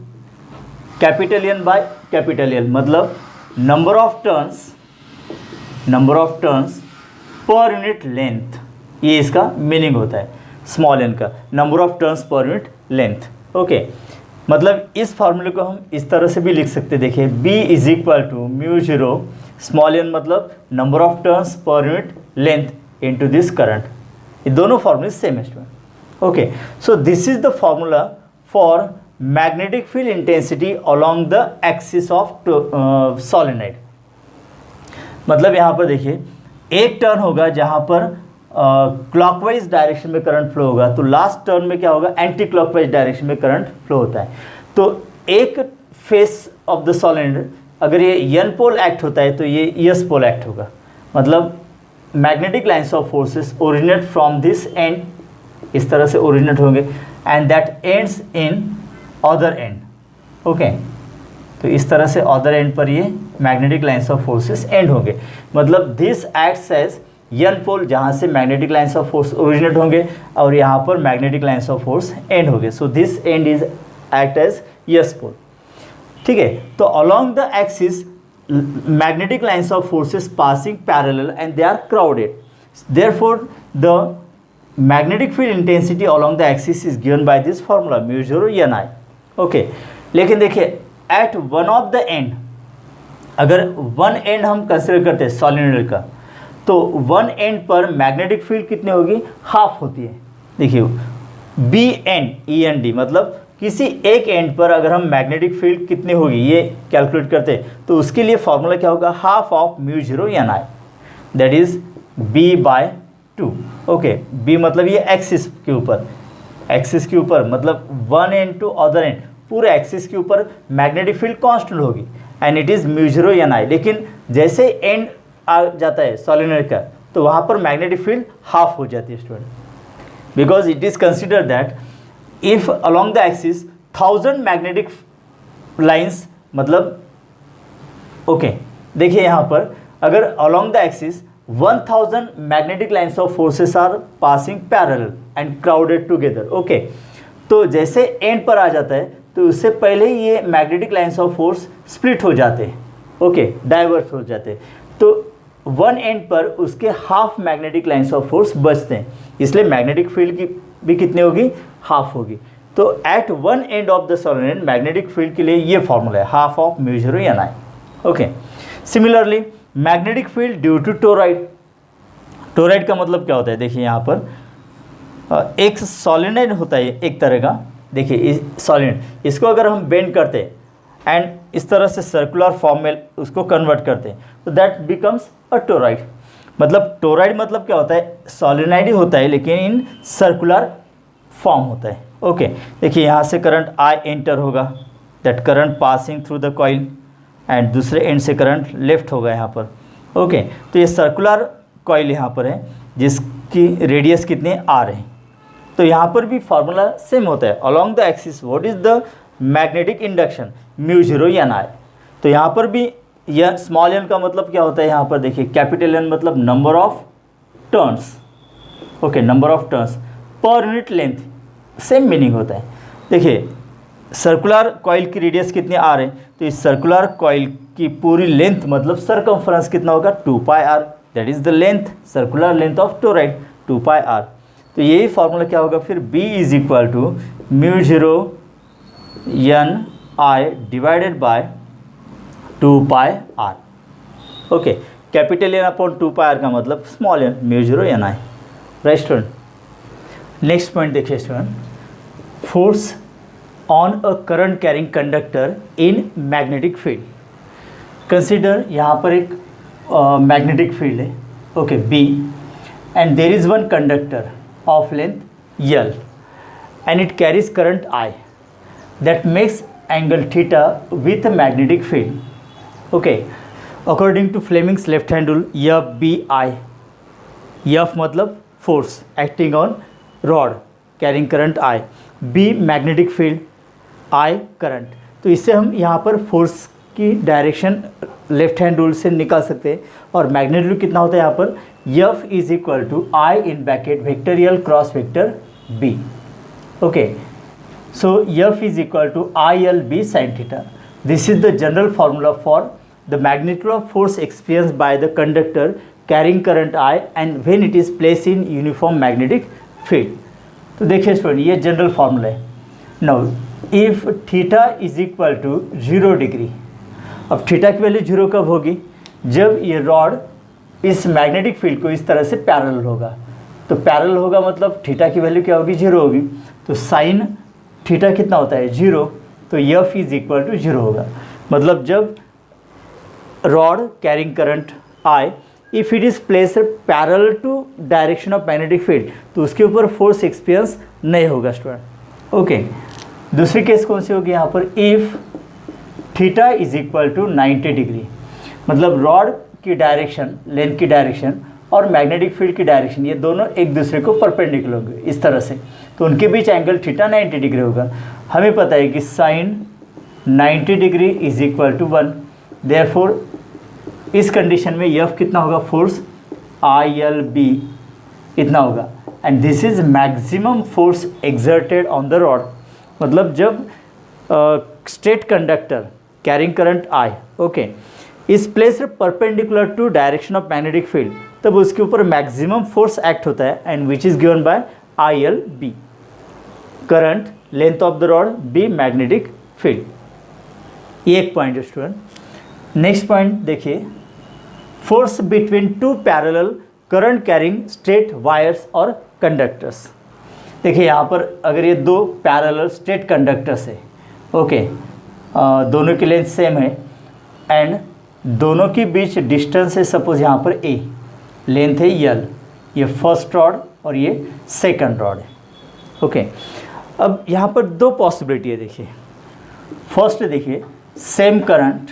capital N by capital L, मतलब number of turns per unit length, ये इसका मीनिंग होता है स्मॉल एन का, number of turns per unit length. Okay, मतलब इस फार्मूले को हम इस तरह से भी लिख सकते हैं, देखिए B is equal to mu small n मतलब number of turns per unit length into this current. ये दोनों फार्मूले सेम है student. Okay, so this is the formula for magnetic field intensity along the axis of solenoid. मतलब यहाँ पर देखिए एक टर्न होगा जहाँ पर क्लॉकवाइज डायरेक्शन में करंट फ्लो होगा, तो लास्ट टर्न में क्या होगा, एंटी क्लॉकवाइज डायरेक्शन में करंट फ्लो होता है। तो एक फेस ऑफ द सोलेनॉइड अगर ये एन पोल एक्ट होता है तो ये एस पोल एक्ट होगा, मतलब magnetic lines of forces originate from this end, इस तरह से ओरिजिनेट होंगे and that ends in other end. Okay, तो इस तरह से अदर एंड पर ये magnetic lines of forces end होंगे, मतलब this acts as an pole जहाँ से magnetic lines of force originate होंगे और यहाँ पर magnetic lines of force end होंगे। So this end is act as S pole. ठीक है, तो along the axis magnetic lines of forces passing parallel and they are crowded, therefore the magnetic field intensity along the axis is given by this formula mu0 ni। Okay, लेकिन देखिए at one of the end, अगर one end हम consider करते हैं solenoid का, तो one end पर magnetic field कितनी होगी, हाफ होती है। देखिए B end E N D, मतलब किसी एक एंड पर अगर हम मैग्नेटिक फील्ड कितनी होगी ये कैलकुलेट करते हैं, तो उसके लिए फॉर्मूला क्या होगा, हाफ ऑफ म्यू0 N I, that is B by 2। Okay, B मतलब ये एक्सिस के ऊपर, एक्सिस के ऊपर मतलब one end to other end, पूरे एक्सिस के ऊपर मैग्नेटिक फील्ड कांस्टेंट होगी एंड इट इज़ म्यू0 एन आई। लेकिन जैसे एंड आ जाता है सोलेनॉइड का, तो वहाँ पर मैग्नेटिक फील्ड हाफ हो जाती है student, because it is consider that if along the axis 1000 magnetic lines, मतलब ओके देखिए यहाँ पर अगर along the axis 1000 magnetic lines of forces are passing parallel and crowded together. Okay, तो जैसे एंड पर आ जाता है तो उससे पहले ही ये magnetic lines of force split हो जाते हैं, ओके, डाइवर्स हो जाते हैं, तो वन एंड पर उसके half magnetic lines of force बचते हैं, इसलिए मैग्नेटिक फील्ड की भी कितनी होगी, हाफ होगी। तो at one end of the solenoid magnetic field के लिए ये फॉर्मूला है, हाफ ऑफ म्यू0 N I. Okay, similarly magnetic field due to toroid, toroid का मतलब क्या होता है, देखिए यहाँ पर एक सोलेनॉइड होता है एक तरह का, देखिए सॉलिड इसको अगर हम बेंड करते एंड इस तरह से सर्कुलर फॉर्म में उसको कन्वर्ट करते हैं तो दैट बिकम्स अ टोराइड। मतलब टोराइड मतलब क्या होता है, सॉलिनाइड ही होता है लेकिन इन सर्कुलर फॉर्म होता है। ओके देखिए यहाँ से करंट आई एंटर होगा, that current passing through the coil, and दूसरे एंड से करंट लेफ्ट होगा यहाँ पर। ओके तो ये सर्कुलर कॉइल यहाँ पर है जिसकी रेडियस कितने आर है। तो यहाँ पर भी फार्मूला सेम होता है, along the axis what is the magnetic induction mu 0 N I. तो यहाँ पर भी यह स्मॉल एन का मतलब क्या होता है, यहाँ पर देखिए कैपिटल एन मतलब number of turns. Okay number of turns per unit length, same meaning होता है। देखिए सर्कुलर कॉइल की रेडियस कितनी आर है, तो इस सर्कुलर कॉइल की पूरी लेंथ मतलब सरकमफ्रेंस कितना होगा 2 pi r, that is the length, circular length of toroid 2 pi r. तो यही फॉर्मूला क्या होगा फिर, B is equal to mu 0 N I divided by 2 pi r. Okay capital N upon 2 pi r का मतलब small n mu 0 N I. Right student, next point देखिए student, force on a current carrying conductor in magnetic field. Consider यहाँ पर एक magnetic field है, okay B, and there is one conductor of length L and it carries current I that makes angle theta with a magnetic field. Okay, according to Fleming's left hand rule, FBI, F मतलब force acting on rod carrying current I, B magnetic field, I current। तो इससे हम यहाँ पर force की direction left hand rule से निकाल सकते हैं, और मैग्नेट्यूड कितना होता है यहाँ पर, F is equal to I in bracket vector L cross vector B। Okay so F is equal to ILB sin theta. This is the general formula for the magnitude of force experience by the conductor carrying current I and when it is place in uniform magnetic field. तो देखिए student ये general formula है। Now if theta is equal to 0 degree, अब theta की value 0 कब होगी, जब ये रॉड इस मैग्नेटिक फील्ड को इस तरह से पैरेलल होगा। तो पैरेलल होगा मतलब थीटा की वैल्यू क्या होगी, 0 होगी। तो साइन थीटा कितना होता है 0, तो F इज इक्वल टू 0 होगा। मतलब जब rod carrying current I if it is place parallel to direction of magnetic field, तो उसके ऊपर फोर्स एक्सपीरियंस नहीं होगा स्टूडेंट। ओके दूसरी केस कौन सी होगी यहाँ पर, if theta is equal to 90 degree, मतलब रॉड की डायरेक्शन, लेंथ की डायरेक्शन और मैग्नेटिक फील्ड की डायरेक्शन ये दोनों एक दूसरे को परपेंडिकुलर होंगे इस तरह से, तो उनके बीच एंगल थीटा 90 डिग्री होगा। हमें पता है कि sine 90 degree is equal to 1, therefore इस कंडीशन में F कितना होगा, फोर्स ILB इतना होगा, and this is maximum force exerted on the rod. मतलब जब straight conductor carrying current I okay is place perpendicular to direction of magnetic field, तब उसके ऊपर मैक्सिमम फोर्स एक्ट होता है, and which is given by ILB, current, length of the rod, B magnetic field. ये एक point है student. Next point देखिए, force between two parallel current carrying straight wires और कंडक्टर्स। देखिए यहाँ पर अगर ये दो पैरेलल स्ट्रेट कंडक्टर्स है, ओके दोनों की लेंथ सेम है एंड दोनों के बीच डिस्टेंस है, सपोज यहाँ पर A, लेंथ है L, ये फर्स्ट रॉड और ये सेकंड रॉड है। ओके अब यहाँ पर दो पॉसिबिलिटी है, देखिए फर्स्ट देखिए सेम करंट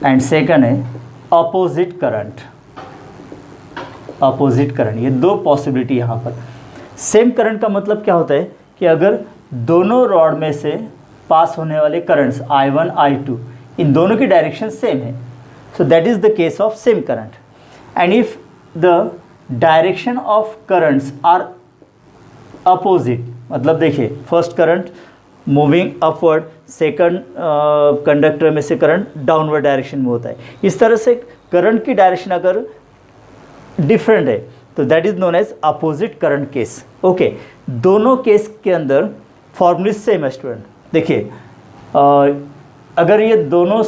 एंड सेकंड है अपोजिट करंट। अपोजिट करंट, ये दो पॉसिबिलिटी यहाँ पर। सेम करंट का मतलब क्या होता है कि अगर दोनों रॉड में से पास होने वाले करंट्स I1 I2 इन दोनों की डायरेक्शन सेम है, so that is the case of same current. And if the direction of currents are opposite, मतलब देखिए first current moving upward, second conductor में से करंट डाउनवर्ड डायरेक्शन में होता है। इस तरह से करंट की डायरेक्शन अगर डिफरेंट है तो that is known as opposite current case. Okay दोनों केस के अंदर फॉर्मूला सेम है स्टूडेंट। देखिए अगर ये दोनों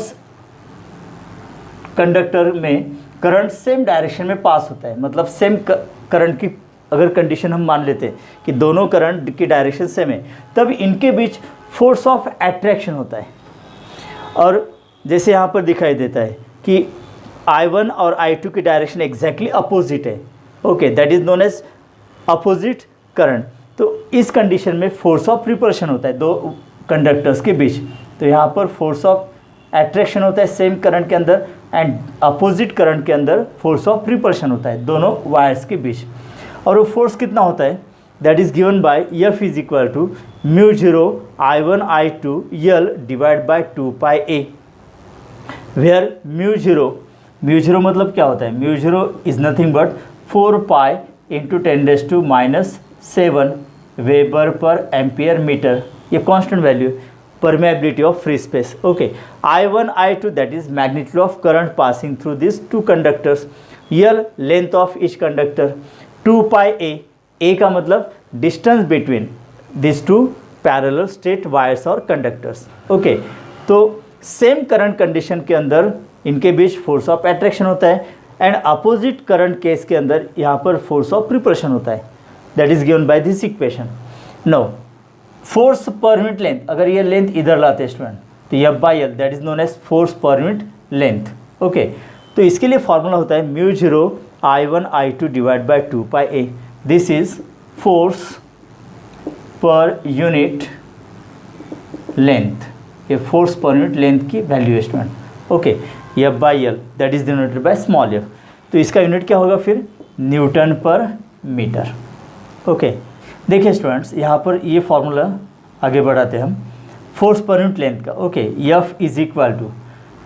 कंडक्टर में करंट सेम डायरेक्शन में पास होता है, मतलब सेम करंट की अगर कंडीशन हम मान लेते हैं कि दोनों करंट की डायरेक्शन सेम है, तब इनके बीच फोर्स ऑफ अट्रैक्शन होता है। और जैसे यहाँ पर दिखाई देता है कि I1 और I2 की डायरेक्शन एग्जैक्टली अपोजिट है, okay, that is known as opposite current. तो इस कंडीशन में फोर्स ऑफ रिपल्शन होता है दो कंडक्टर्स के बीच। तो यहाँ पर फोर्स ऑफ अट्रैक्शन होता है सेम करंट के अंदर, एंड अपोजिट करंट के अंदर फोर्स ऑफ रिपल्शन होता है दोनों वायर्स के बीच। और वो फोर्स कितना होता है, that is given by F is equal to mu 0 I1 I2 L divide by 2 pi A, where mu zero मतलब क्या होता है, mu 0 is nothing but 4 pi into 10⁻⁷ weber per ampere metre, ये constant value, permeability of free space, okay। I1 I2 that is magnitude of current passing through these two conductors, L length of each conductor, 2 pi A का मतलब distance between these two parallel straight wires or conductors, okay। तो same current condition के अंदर इनके बीच force of attraction होता है, and opposite current case के अंदर यहाँ पर फोर्स ऑफ रिपल्शन होता है, that is given by this equation. Now force per unit length, अगर ये लेंथ इधर लाते हैं स्टूडेंट, तो F by L that is known as force per unit length, okay. तो इसके लिए फॉर्मूला होता है mu 0 I1 I2 divide by 2 pi A, this is force per unit length, ये फोर्स पर यूनिट लेंथ की value है student, okay. F by L that is denoted by small f, तो इसका यूनिट क्या होगा फिर, न्यूटन पर metre, okay. देखिए स्टूडेंट्स, यहाँ पर ये फॉर्मूला आगे बढ़ाते हैं हम फोर्स पर यूनिट लेंथ का, okay. F is equal to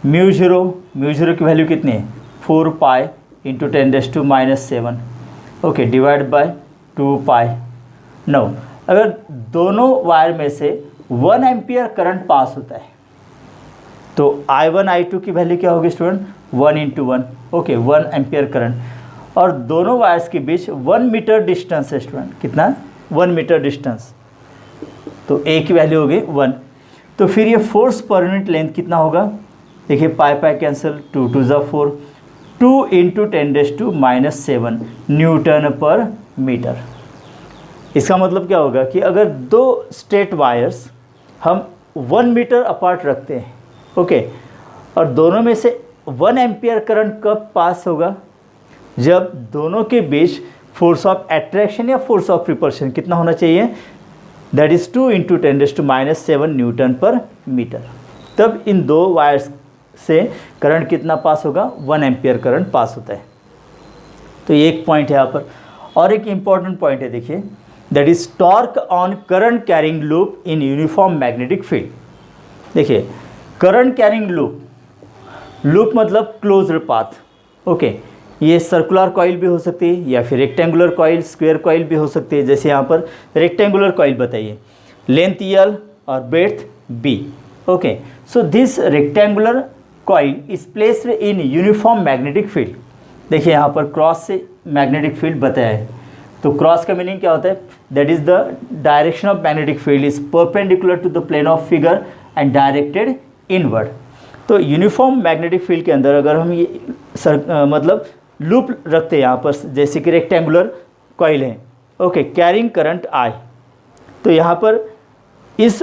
mu zero की वैल्यू कितनी है, 4 pi into 10⁻⁷, okay, divide by 2 pi. Now, अगर दोनों वायर में से 1 एम्पियर करंट पास होता है, तो I1 I2 की वैल्यू क्या होगी student, 1 into 1, okay, 1 ampere current, और दोनों वायर्स के बीच 1 मीटर डिस्टेंस है स्टूडेंट, कितना, 1 मीटर डिस्टेंस, तो A की वैल्यू हो गई 1। तो फिर ये फोर्स पर यूनिट लेंथ कितना होगा, देखिए पाई कैंसिल, 2 2 ज़ा 4, 2 इंटू 10⁻⁷ न्यूटन पर मीटर। इसका मतलब क्या होगा कि अगर दो स्ट्रेट वायर्स हम 1 मीटर अपार्ट रखते हैं, ओके, और दोनों में से 1 एम्पियर करंट कब पास होगा, जब दोनों के बीच फोर्स ऑफ अट्रैक्शन या फोर्स ऑफ रिपल्शन कितना होना चाहिए, दैट इज 2 इंटू 10⁻⁷ न्यूटन पर मीटर। तब इन दो वायर्स से करंट कितना पास होगा, 1 एम्पियर करंट पास होता है। तो ये एक पॉइंट है यहाँ पर। और एक इम्पॉर्टेंट पॉइंट है, देखिए, that is torque on current carrying loop in uniform magnetic field. देखिए, करंट कैरिंग लूप मतलब क्लोज्ड पाथ, ओके। ये सर्कुलर कॉइल भी हो सकती है या फिर रेक्टेंगुलर कॉइल, स्क्वायर कॉइल भी हो सकती है। जैसे यहाँ पर रेक्टेंगुलर कॉइल बताइए, लेंथ L और breadth B, okay. So this rectangular coil is placed in uniform magnetic field. देखिए यहाँ पर क्रॉस से मैग्नेटिक फील्ड बताया है, तो क्रॉस का मीनिंग क्या होता है, that is the direction of magnetic field is perpendicular to the plane of figure and directed inward. तो यूनिफॉर्म मैग्नेटिक फील्ड के अंदर अगर हम ये मतलब लूप रखते हैं यहाँ पर, जैसे कि रेक्टेंगुलर कॉइल है, ओके, कैरिंग करंट I, तो यहाँ पर इस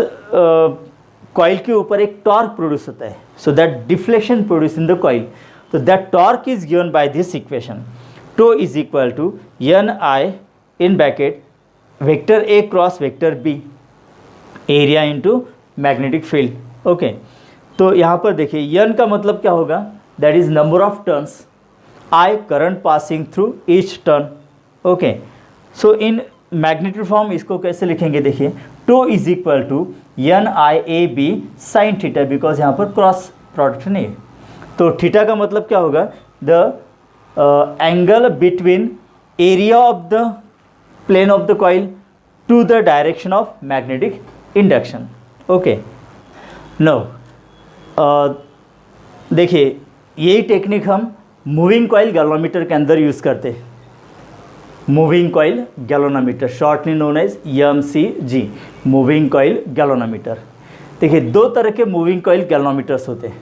कॉइल के ऊपर एक टॉर्क प्रोड्यूस होता है, so that deflection produce in the coil, तो that torque is given by this equation, tau is equal to Ni in bracket vector A cross vector B, area into magnetic field, okay. तो यहाँ पर देखिए N का मतलब क्या होगा, that is number of turns, I current passing through each turn, okay. So in magnetic form इसको कैसे लिखेंगे, देखिए, tau is equal to NIAB sign theta, because यहाँ पर क्रॉस प्रोडक्ट नहीं है, तो थीटा का मतलब क्या होगा, the angle between area of the plane of the coil to the direction of magnetic induction, okay. Now, देखिए यही टेक्निक हम मूविंग कॉइल गैल्वेनोमीटर के अंदर यूज़ करते हैं। Moving coil galvanometer, shortly known as MCG, moving coil galvanometer. देखिए, दो तरह के मूविंग कॉइल गैल्वेनोमीटर्स होते हैं,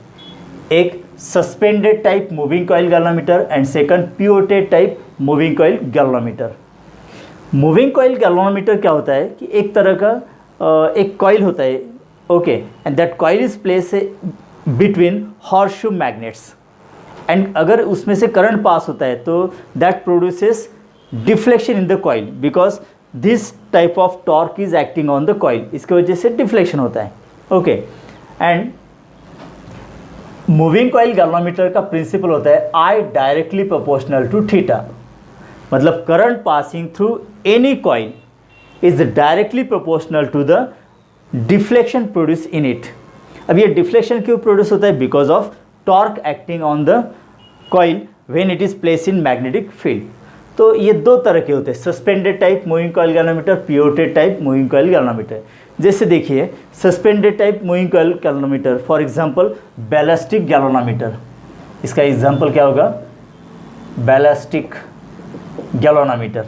एक suspended type moving coil galvanometer and second pivoted type moving coil galvanometer. Moving coil galvanometer क्या होता है कि एक तरह का एक कॉइल होता है, okay, and that coil is place between horseshoe magnets, and अगर उसमें से करंट पास होता है तो that produces deflection in the coil because this type of torque is acting on the coil, इसकी वजह से डिफ्लेक्शन होता है, okay. And moving coil galvanometer का प्रिंसिपल होता है I directly proportional to theta, मतलब current passing through any coil is directly proportional to the deflection produce in it. अब ये डिफ्लेक्शन क्यों प्रोड्यूस होता है? Because of torque acting on the coil when it is place in magnetic field. तो ये दो तरह के होते हैं, suspended type moving coil galvanometer, pivoted type moving coil galvanometer. जैसे देखिए suspended type moving coil galvanometer, for example ballistic galvanometer, इसका एग्जांपल क्या होगा? Ballistic galvanometer,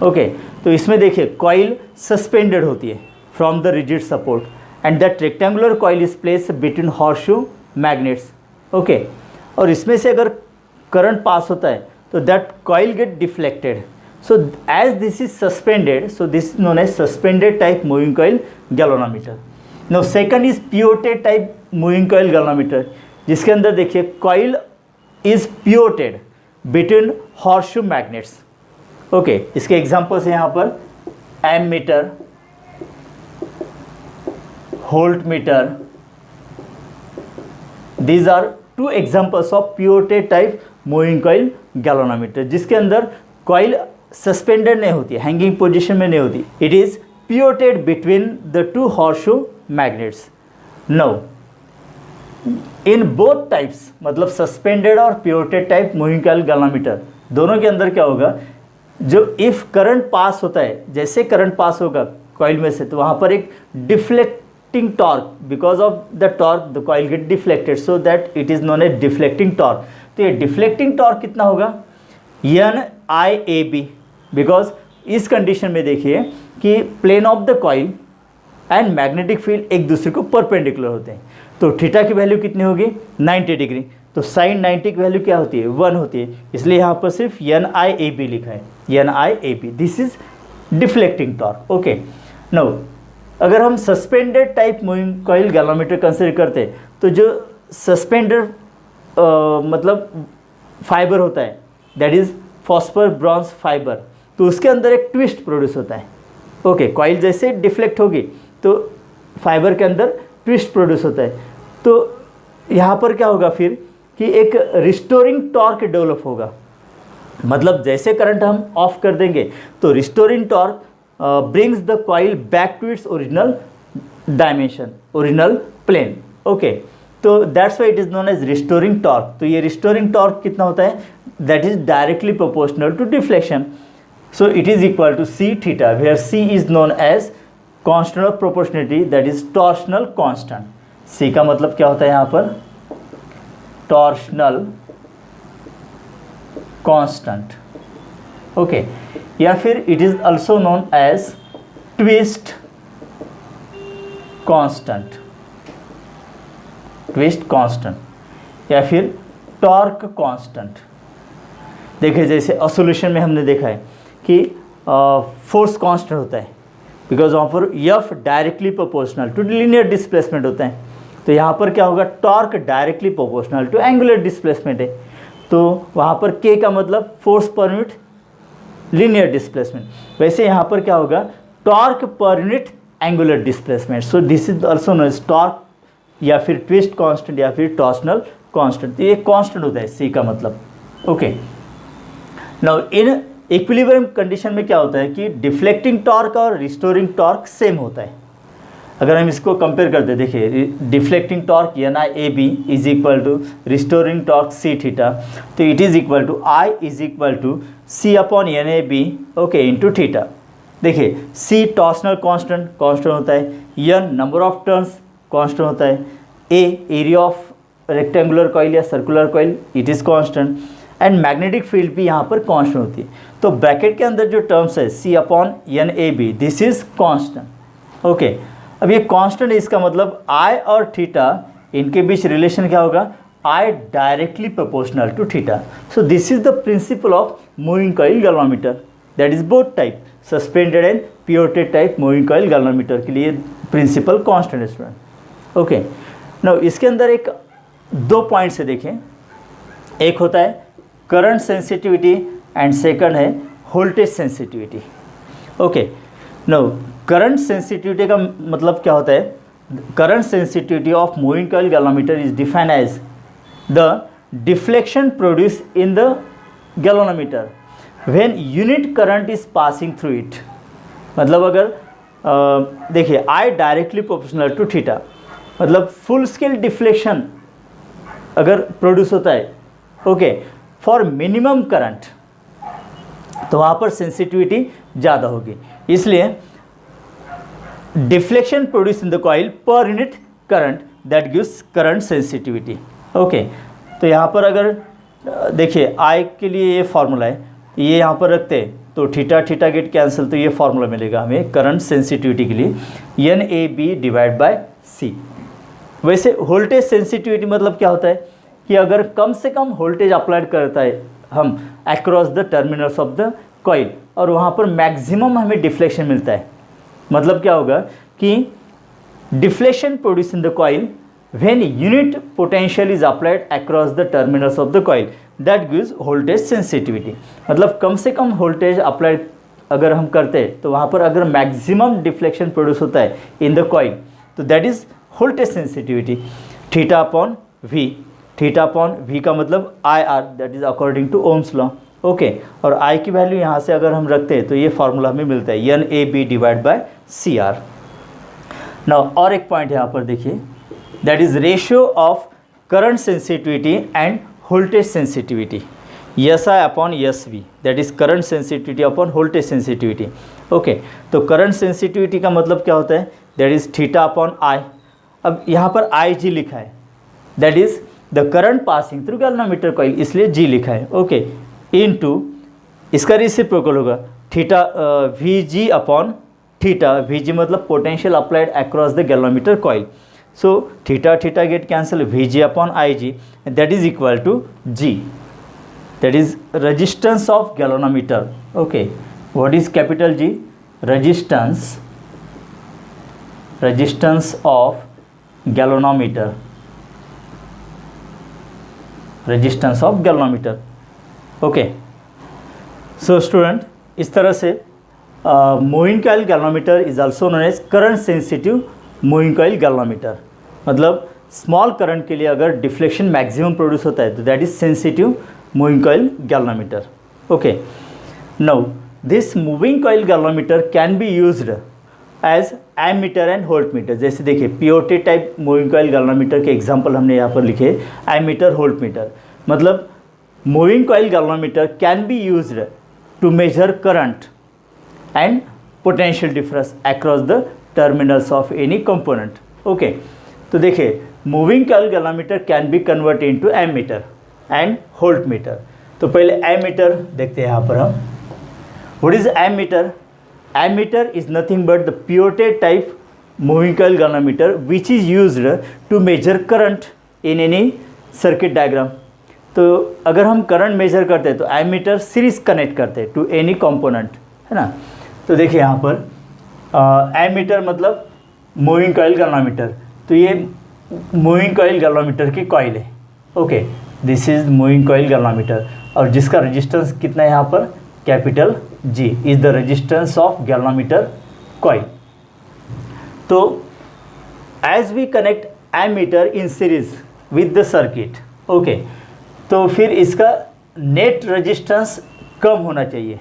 okay. तो इसमें देखिए कॉइल सस्पेंडेड होती है from the rigid support and that rectangular coil is placed between horseshoe magnets, okay. और इसमें से अगर करंट पास होता है तो that coil get deflected, so as this is suspended, so this is known as suspended type moving coil galvanometer. Now second is pivoted type moving coil galvanometer, जिसके अंदर देखिए coil is pivoted between horseshoe magnets, okay। इसके examples हैं यहाँ पर ammeter, voltmeter, these are two examples of pivoted type moving coil galvanometer, जिसके अंदर coil suspended नहीं होती है, हैंगिंग पोजीशन में नहीं होती, it is pivoted between the two horseshoe magnets. Now in both types, मतलब सस्पेंडेड और pivoted type moving coil galvanometer, दोनों के अंदर क्या होगा? जो इफ़ करंट पास होता है, जैसे करंट पास होगा कॉइल में से, तो वहाँ पर एक deflecting torque, because of the torque the coil get deflected, so that it is known as deflecting torque. तो ये डिफ्लेक्टिंग टॉर्क कितना होगा? NIAB, बिकॉज इस कंडीशन में देखिए कि plane of the coil and magnetic field एक दूसरे को परपेंडिकुलर होते हैं, तो थीटा की वैल्यू कितनी होगी? 90 डिग्री। तो साइन 90 की वैल्यू क्या होती है? 1 होती है, इसलिए यहाँ पर सिर्फ NIAB लिखा है, NIAB, this is deflecting torque, okay. Now अगर हम suspended type moving coil galvanometer consider करते हैं, तो जो सस्पेंडेड मतलब फाइबर होता है, that is phosphor bronze fibre, तो उसके अंदर एक ट्विस्ट प्रोड्यूस होता है, ओके। कॉइल जैसे डिफ्लेक्ट होगी तो फाइबर के अंदर ट्विस्ट प्रोड्यूस होता है, तो यहाँ पर क्या होगा फिर कि एक रिस्टोरिंग टॉर्क डेवलप होगा, मतलब जैसे करंट हम ऑफ कर देंगे तो restoring torque brings the coil back to its original dimension, original plane, okay. तो that's why it is known as restoring torque. तो ये रिस्टोरिंग टॉर्क कितना होता है? That is directly proportional to deflection, so it is equal to C theta, where C is known as constant of proportionality, that is torsional constant. C का मतलब क्या होता है यहाँ पर? Torsional constant, okay. या फिर it is also known as twist constant, twist constant, या फिर टॉर्क कांस्टेंट। देखिए जैसे ऑसिलेशन में हमने देखा है कि फोर्स कांस्टेंट होता है, बिकॉज वहाँ पर F directly proportional to linear displacement होता है, तो यहाँ पर क्या होगा? Torque directly proportional to angular displacement है, तो वहाँ पर K का मतलब force per unit linear displacement. वैसे यहाँ पर क्या होगा? Torque per unit angular displacement, so this is also known as torque, या फिर ट्विस्ट कांस्टेंट, या फिर टॉर्शनल कांस्टेंट। ये कांस्टेंट होता है C का मतलब, okay. Now in equilibrium condition में क्या होता है कि डिफ्लेक्टिंग टॉर्क और रिस्टोरिंग टॉर्क सेम होता है। अगर हम इसको कंपेयर करते हैं, देखिए deflecting torque NIAB is equal to restoring torque C theta, तो it is equal to I is equal to C upon NAB, okay, into theta. देखिए C टॉर्शनल कांस्टेंट होता है, N number of turns constant होता है, A area of rectangular coil या circular coil, it is constant, and magnetic field भी यहाँ पर constant होती है। तो ब्रैकेट के अंदर जो टर्म्स है C upon NAB, this is constant, okay. अब ये कांस्टेंट है, इसका मतलब I और थीटा, इनके बीच रिलेशन क्या होगा? I directly proportional to theta. So this is the principle of moving coil galvanometer, that is both type, suspended and pivoted type moving coil galvanometer के लिए principle constant student. Okay, now इसके अंदर एक दो points से देखें, एक होता है करंट सेंसिटिविटी एंड सेकंड है voltage sensitivity. Okay, now current sensitivity का मतलब क्या होता है? Current sensitivity of moving coil galvanometer is defined as the deflection produce in the galvanometer when unit current is passing through it. मतलब अगर देखिए I directly proportional to theta, मतलब full scale deflection अगर प्रोड्यूस होता है okay for minimum current, तो वहाँ पर सेंसिटिविटी ज़्यादा होगी। इसलिए deflection produce in the coil per unit current that gives current sensitivity. Okay, तो यहाँ पर अगर देखिए आई के लिए ये फार्मूला है, ये यहाँ पर रखते हैं तो थीटा थीटा गेट कैंसिल, तो ये फार्मूला मिलेगा हमें करंट सेंसिटिविटी के लिए NAB डिवाइड बाय C। वैसे वोल्टेज सेंसिटिविटी मतलब क्या होता है कि अगर कम से कम वोल्टेज अप्लाइड करता है हम across the terminals of the coil और वहाँ पर मैक्सिमम हमें डिफ्लेक्शन मिलता है, मतलब क्या होगा कि deflection produce in the coil when unit potential is applied across the terminals of the coil that gives voltage sensitivity. मतलब कम से कम वोल्टेज अप्लाइड अगर हम करते हैं तो वहाँ पर अगर मैक्सिमम डिफ्लेक्शन प्रोड्यूस होता है इन द कॉइल तो that is voltage sensitivity. Theta upon V, theta upon V का मतलब IR that is according to Ohm's law. Okay, और I की वैल्यू यहाँ से अगर हम रखते हैं तो ये फार्मूला हमें मिलता है NAB divide by CR। Now और एक पॉइंट यहाँ पर देखिए, that is ratio of current sensitivity end voltage sensitivity, SI upon SV that is current sensitivity upon voltage sensitivity. Okay, तो करंट सेंसिटिविटी का मतलब क्या होता है? That is theta upon I। अब यहाँ पर IG लिखा है, that is the current passing through galvanometer coil, इसलिए G लिखा है। ओके, इनटू इसका रेसिप्रोकल होगा theta VG upon theta, VG मतलब potential applied across the galvanometer coil. So theta theta get cancel, VG upon IG that is equal to G, that is resistance of galvanometer. Okay, what is capital G? Resistance, resistance of galvanometer, resistance of galvanometer. Okay, so student इस तरह से moving coil galvanometer is also known as current sensitive moving coil galvanometer. मतलब small current के लिए अगर deflection maximum produce होता है तो that is sensitive moving coil galvanometer. Okay, now this moving coil galvanometer can be used as ammeter and voltmeter. जैसे देखिए P O T type moving coil galvanometer के एग्जांपल हमने यहाँ पर लिखे, एमीटर वोल्टमीटर। मतलब moving coil galvanometer can be used to measure current and potential difference across the terminals of any component. Okay, तो देखिए moving coil galvanometer can be convert into ammeter and voltmeter. तो पहले ammeter देखते हैं यहाँ पर हम। What is ammeter? Ammeter is nothing but the POT type moving coil ganometer which is used to measure current in any circuit diagram। तो अगर हम करंट मेजर करते हैं तो एमीटर सीरीज कनेक्ट करते हैं टू एनी कंपोनेंट, है ना। तो देखिए यहाँ पर एमीटर मतलब मूविंग कॉइल गैल्वेनोमीटर, तो ये मूविंग कॉइल गैल्वेनोमीटर की कॉइल है। Okay, this is moving coil galvanometer और जिसका रेजिस्टेंस कितना है यहाँ पर capital G is the resistance of galvanometer coil. तो as we connect ammeter in series with the circuit, okay, तो फिर इसका नेट रेजिस्टेंस कम होना चाहिए।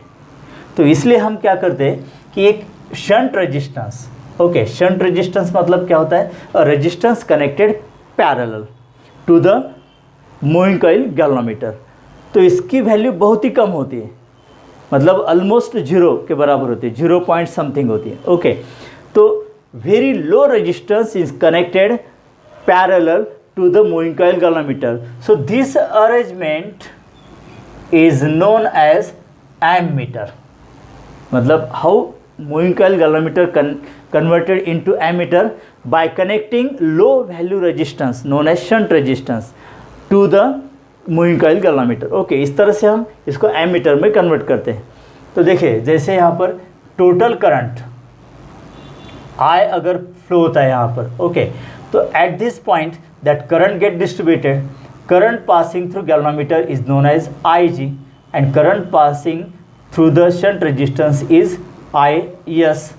तो इसलिए हम क्या करते हैं कि एक shunt resistance, okay, shunt resistance मतलब क्या होता है? Resistance connected parallel to the moving coil galvanometer. तो इसकी वैल्यू बहुत ही कम होती है, मतलब ऑलमोस्ट 0 के बराबर होती है, 0 पॉइंट समथिंग होती है। ओके, तो very low resistance is connected parallel to the moving coil galvanometer. So this arrangement is known as ammeter. मतलब how moving coil galvanometer converted into ammeter by connecting low value resistance known as shunt resistance to the moving coil galvanometer. Okay, इस तरह से हम इसको ammeter में convert करते हैं। तो देखिए जैसे यहाँ पर टोटल करंट I अगर फ्लो होता है यहाँ पर, ओके, तो at this point that current get distributed, current passing through galvanometer is known as IG and current passing through the shunt resistance is IS।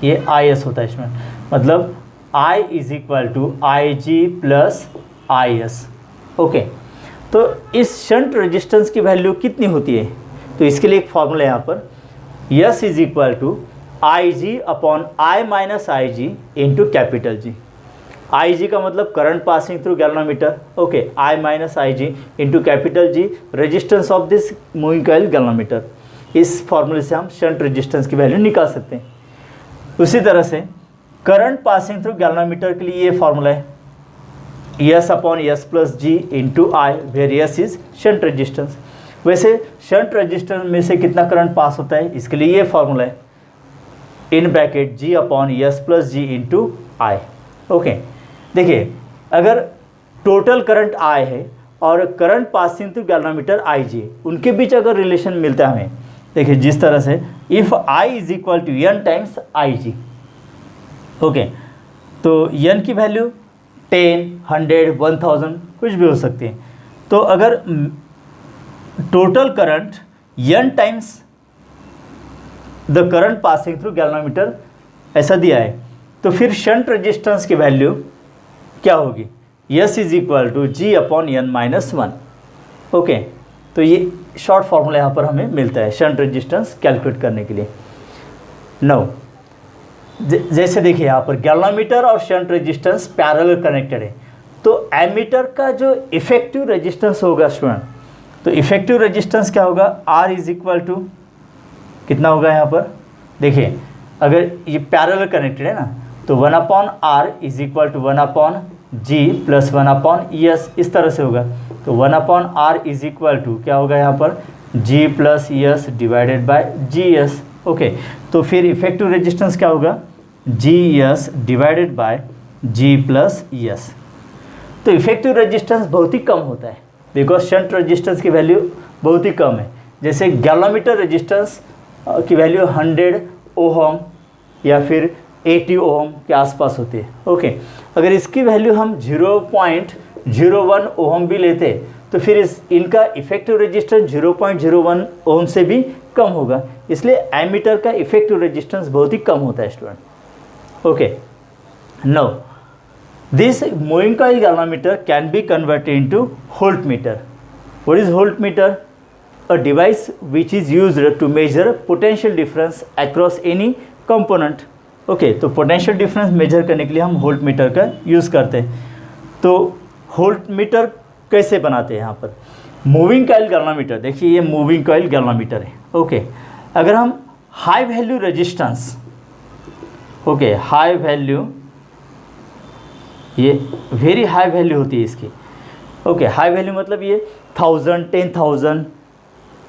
ये IS होता है इसमें, मतलब I is equal to IG plus IS। Okay, तो इस shunt resistance की value कितनी होती है? तो इसके लिए एक फॉर्मूला है यहाँ पर, S is equal to IG upon I minus IG into capital G। IG का मतलब current passing through galvanometer, okay, I minus IG into capital G resistance of this moving coil galvanometer. इस फॉर्मूले से हम shunt resistance की value निकाल सकते हैं। उसी तरह से करंट पासिंग थ्रू गैल्वेनोमीटर के लिए ये फॉर्मूला है, S upon S plus G into I, where S is shunt resistance. वैसे शंट रेजिस्टेंस में से कितना करंट पास होता है, इसके लिए ये फॉर्मूला है, in bracket G upon S plus G into I। Okay, देखिए अगर टोटल करंट I है और current passing through galvanometer IG, उनके बीच अगर रिलेशन मिलता है हमें, देखिए जिस तरह से if I is equal to N times IG, okay, तो N की वैल्यू 10, 100, 1000 कुछ भी हो सकती है। तो अगर total current N times the current passing through galvanometer ऐसा दिया है, तो फिर शंट रेजिस्टेंस की वैल्यू क्या होगी? S is equal to G upon N minus 1। Okay, तो ये शॉर्ट फॉर्मूला यहाँ पर हमें मिलता है शंट रेजिस्टेंस कैलकुलेट करने के लिए। नाउ जैसे देखिए यहाँ पर गैल्वेनोमीटर और शंट रेजिस्टेंस पैरेलल कनेक्टेड है, तो एमीटर का जो इफेक्टिव रेजिस्टेंस होगा स्टूडेंट, तो इफेक्टिव रेजिस्टेंस क्या होगा? R इज इक्वल टू कितना होगा यहाँ पर? देखिए अगर ये पैरेलल कनेक्टेड है ना, तो 1 upon R is equal to 1 upon G plus 1 upon ES, इस तरह से होगा। तो 1 upon R is equal to क्या होगा यहाँ पर? G plus ES divided by GS। Okay, तो फिर इफेक्टिव रेजिस्टेंस क्या होगा? GS divided by G plus ES। तो इफेक्टिव रेजिस्टेंस बहुत ही कम होता है, बिकॉज शंट रेजिस्टेंस की वैल्यू बहुत ही कम है। जैसे गैल्वेनोमीटर रेजिस्टेंस की वैल्यू 100 ओहम या फिर 80 ओहम के आसपास होती है। ओके, अगर इसकी वैल्यू हम 0.01 ओहम भी लेते तो फिर इनका इफेक्टिव रेजिस्टेंस 0.01 ओहम से भी कम होगा, इसलिए एमीटर का इफेक्टिव रेजिस्टेंस बहुत ही कम होता है student. Okay, now this moving coil galvanometer can be converted into voltmeter. What is voltmeter? A device which is used to measure potential difference across any component। Okay, तो potential difference measure करने के लिए हम voltmeter का use करते हैं। तो voltmeter कैसे बनाते हैं? यहाँ पर मूविंग कॉइल गैल्वेनोमीटर, देखिए ये मूविंग कॉइल गैल्वेनोमीटर है। ओके, अगर हम high value resistance, okay, high value, ये वेरी हाई वैल्यू होती है इसकी। ओके, हाई वैल्यू मतलब ये 1000, 10,000,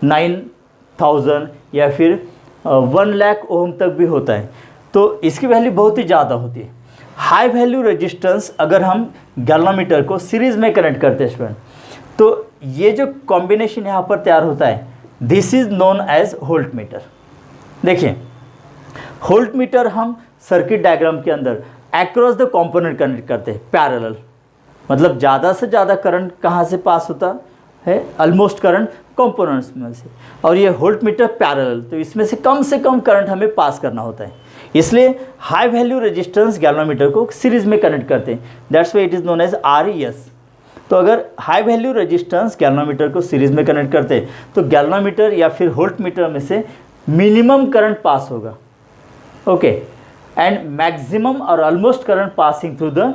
9000 या फिर 1 लाख ओम तक भी होता है, तो इसकी वैल्यू बहुत ही ज़्यादा होती है। हाई वैल्यू रेजिस्टेंस अगर हम गैल्वेनोमीटर को सीरीज़ में कनेक्ट करते हैं स्टूडेंट, तो ये जो कॉम्बिनेशन यहाँ पर तैयार होता है, this is known as voltmeter. देखिए वोल्टमीटर हम सर्किट डायग्राम के अंदर अक्रॉस द कंपोनेंट कनेक्ट करते हैं पैरेलल, मतलब ज़्यादा से ज़्यादा करंट कहाँ से पास होता है? ऑलमोस्ट करंट कंपोनेंट्स में से, और ये वोल्टमीटर पैरेलल, तो इसमें से कम करंट हमें पास करना होता है, इसलिए हाई वैल्यू रेजिस्टेंस गैल्वेनोमीटर को सीरीज में कनेक्ट करते हैं। That's why it is known as RES। तो अगर हाई वैल्यू रेजिस्टेंस गैल्वेनोमीटर को सीरीज में कनेक्ट करते हैं तो गैल्वेनोमीटर या फिर वोल्टमीटर में से मिनिमम करंट पास होगा। ओके, एंड मैक्सिमम और almost current passing through the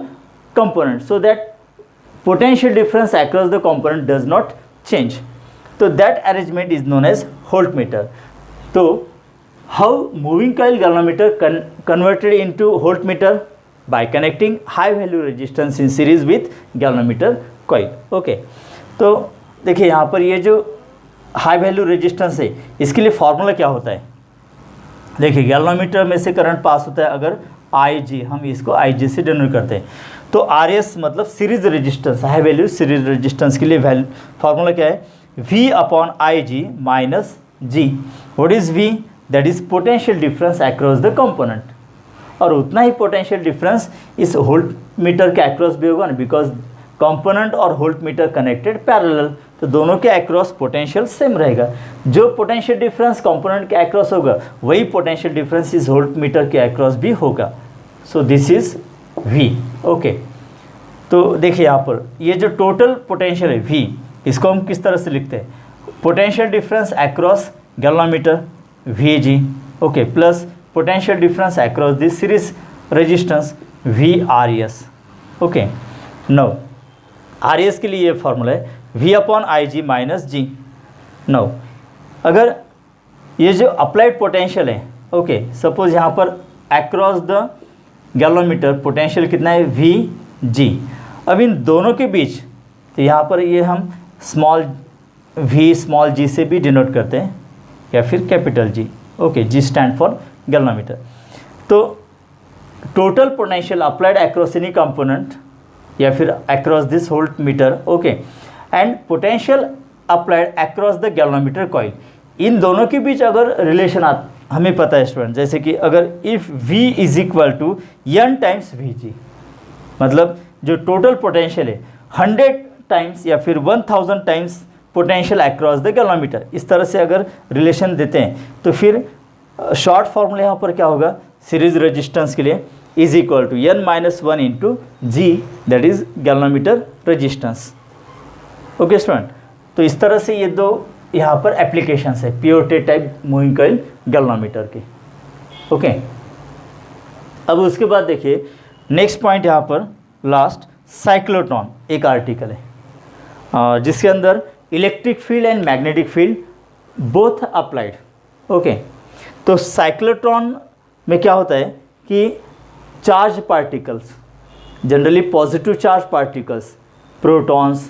component, so that potential difference across the component does not change. So that arrangement is known as voltmeter. So how moving coil galvanometer converted into voltmeter? By connecting high value resistance in series with galvanometer coil. Okay, तो देखिए यहाँ पर ये जो high value resistance है, इसके लिए formula क्या होता है? देखिए गैल्वेनोमीटर में से करंट पास होता है अगर IG, हम इसको IG से डिनोट करते हैं, तो RS मतलब series resistance, high value series resistance के लिए फॉर्मूला क्या है? V upon IG minus g. What is v? That is potential difference across the component. और उतना ही पोटेंशियल डिफरेंस इस वोल्ट मीटर के अक्रॉस भी होगा ना, बिकॉज कंपोनेंट और वोल्ट मीटर कनेक्टेड पैरेलल, तो दोनों के अक्रॉस पोटेंशियल सेम रहेगा। जो पोटेंशियल डिफरेंस कंपोनेंट के अक्रॉस होगा वही पोटेंशियल डिफरेंस इस वोल्ट मीटर के अक्रॉस भी होगा। सो दिस इज V। ओके, तो देखिए यहाँ पर ये जो टोटल पोटेंशियल है V, इसको हम किस तरह से लिखते हैं? Potential difference across galvanometer Vg, okay, plus potential difference across this series resistance VRS। Okay, now RS के लिए ये फॉर्मूला है V upon IG minus G। now अगर ये जो अप्लाइड पोटेंशियल है, ओके, सपोज यहाँ पर across द गैल्वेनोमीटर पोटेंशियल कितना है? VG। अब इन दोनों के बीच, तो यहाँ पर ये हम स्मॉल v स्मॉल g से भी डिनोट करते हैं या फिर capital G। Okay, G stand for galvanometer. तो total potential applied across any component या फिर across this volt meter, okay, and potential applied across the galvanometer coil, इन दोनों के बीच अगर रिलेशन हमें पता है स्टूडेंट, जैसे कि अगर if V is equal to n times Vg, मतलब जो टोटल पोटेंशियल है 100 टाइम्स या फिर 1000 times potential across the galvanometer, इस तरह से अगर रिलेशन देते हैं तो फिर शॉर्ट फॉर्मूला यहाँ पर क्या होगा? सीरीज रेजिस्टेंस के लिए is equal to n minus 1 into G, that is galvanometer resistance. Okay student, तो इस तरह से ये दो यहाँ पर एप्लीकेशंस है pure type moving coil galvanometer के। ओके, अब उसके बाद देखिए नेक्स्ट पॉइंट यहाँ पर लास्ट, साइक्लोट्रॉन एक आर्टिकल है जिसके अंदर electric field and magnetic field both applied. Okay, तो साइक्लोट्रॉन में क्या होता है कि charge particles, generally positive charge particles, protons,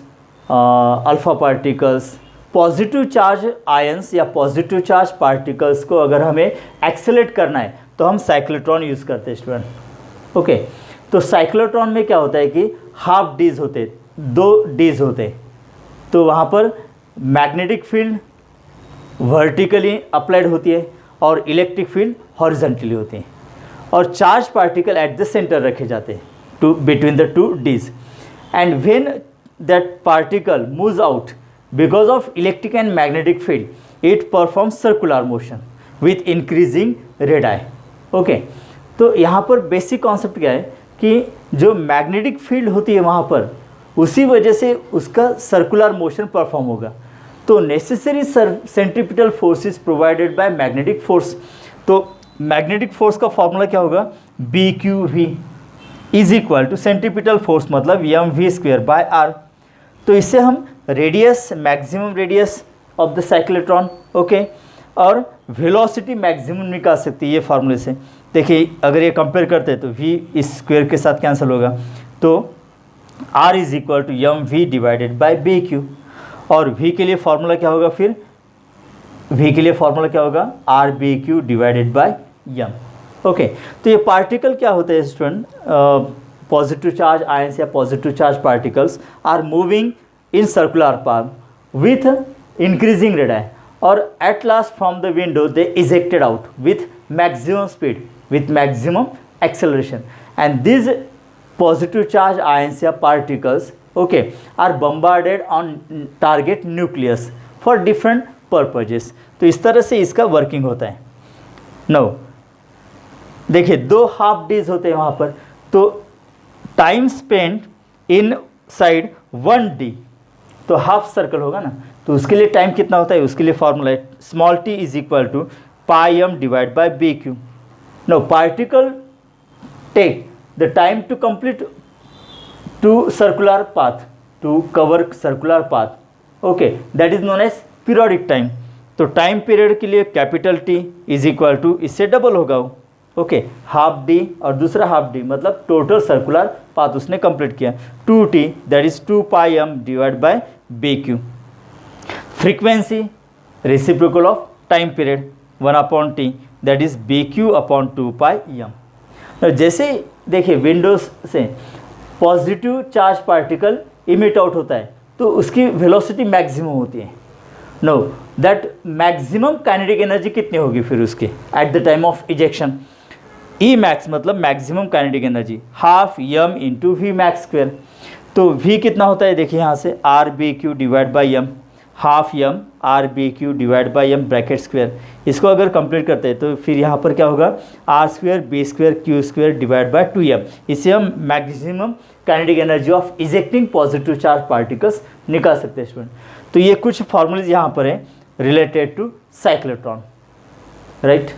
alpha particles, positive charge ions या पॉजिटिव चार्ज पार्टिकल्स को अगर हमें एक्सेलेरेट करना है तो हम साइक्लोट्रॉन यूज़ करते हैं स्टूडेंट। ओके, तो साइक्लोट्रॉन में क्या होता है कि हाफ डीज होते, 2 डीज होते, तो वहाँ पर मैग्नेटिक फील्ड वर्टिकली अप्लाइड होती है और इलेक्ट्रिक फील्ड हॉरिजॉन्टली होती है, और charge particle at the centre रखे जाते हैं to between the 2 dees, and when that particle moves out because of electric and magnetic field it performs circular motion with increasing radii. Okay, तो यहाँ पर basic concept क्या है कि जो मैग्नेटिक फील्ड होती है वहाँ पर, उसी वजह से उसका सर्कुलर मोशन परफॉर्म होगा। तो necessary centripetal force is provided by magnetic force. तो मैग्नेटिक फोर्स का फॉर्मूला क्या होगा? BQV is equal to centripetal force मतलब mv² बाय r। तो इससे हम radius, maximum radius of the cyclotron, okay, और वेलोसिटी मैक्सिमम निकाल सकते हैं ये फार्मूले से। देखिए अगर ये कंपेयर करते हैं तो v इस स्क्वायर के साथ कैंसिल होगा, तो r is equal to mv divided by BQ, और v के लिए फार्मूला क्या होगा? फिर v के लिए फार्मूला क्या होगा? RBQ divided by m। Okay, तो ये पार्टिकल क्या होते हैं स्टूडेंट? पॉजिटिव चार्ज आयंस या positive charge particles are moving in circular path with increasing radii, और at last from the window they ejected out with maximum speed, with maximum acceleration, and this positive charge ions या particles, okay, are bombarded on target nucleus for different purposes. तो इस तरह से इसका working होता है। No देखिए 2 half days होते हैं वहाँ पर, तो टाइम स्पेंड इन साइड 1D, तो हाफ सर्कल होगा ना, तो उसके लिए टाइम कितना होता है? उसके लिए फॉर्मूला है small t is equal to pi m divide by BQ। No particle take the time to complete to circular path, to cover circular path, okay, that is known as periodic time. तो time period के लिए capital T is equal to इससे double होगा, okay, half D और दूसरा half D, मतलब total circular path उसने complete किया, 2T that is 2 pi m divide by BQ। Frequency reciprocal of time period 1/T that is BQ upon 2 pi m। जैसे देखिए windows से positive charge particle emit out होता है तो उसकी वेलोसिटी मैक्सिमम होती है। Know that maximum kinetic energy कितनी होगी फिर उसकी at the time of ejection. E max मतलब maximum kinetic energy half m into v max square. तो वी कितना होता है देखिए यहाँ से r B Q divide by Yama, half m R B Q divide by m bracket square. इसको अगर कंप्लीट करते हैं तो फिर यहाँ पर क्या होगा R square B square Q square divide by 2m। इससे हम maximum kinetic energy of ejecting positive charge particles निकाल सकते हैं स्टूडेंट। तो ये कुछ फॉर्मूलेज यहाँ पर हैं रिलेटेड टू साइक्लोट्रॉन, राइट।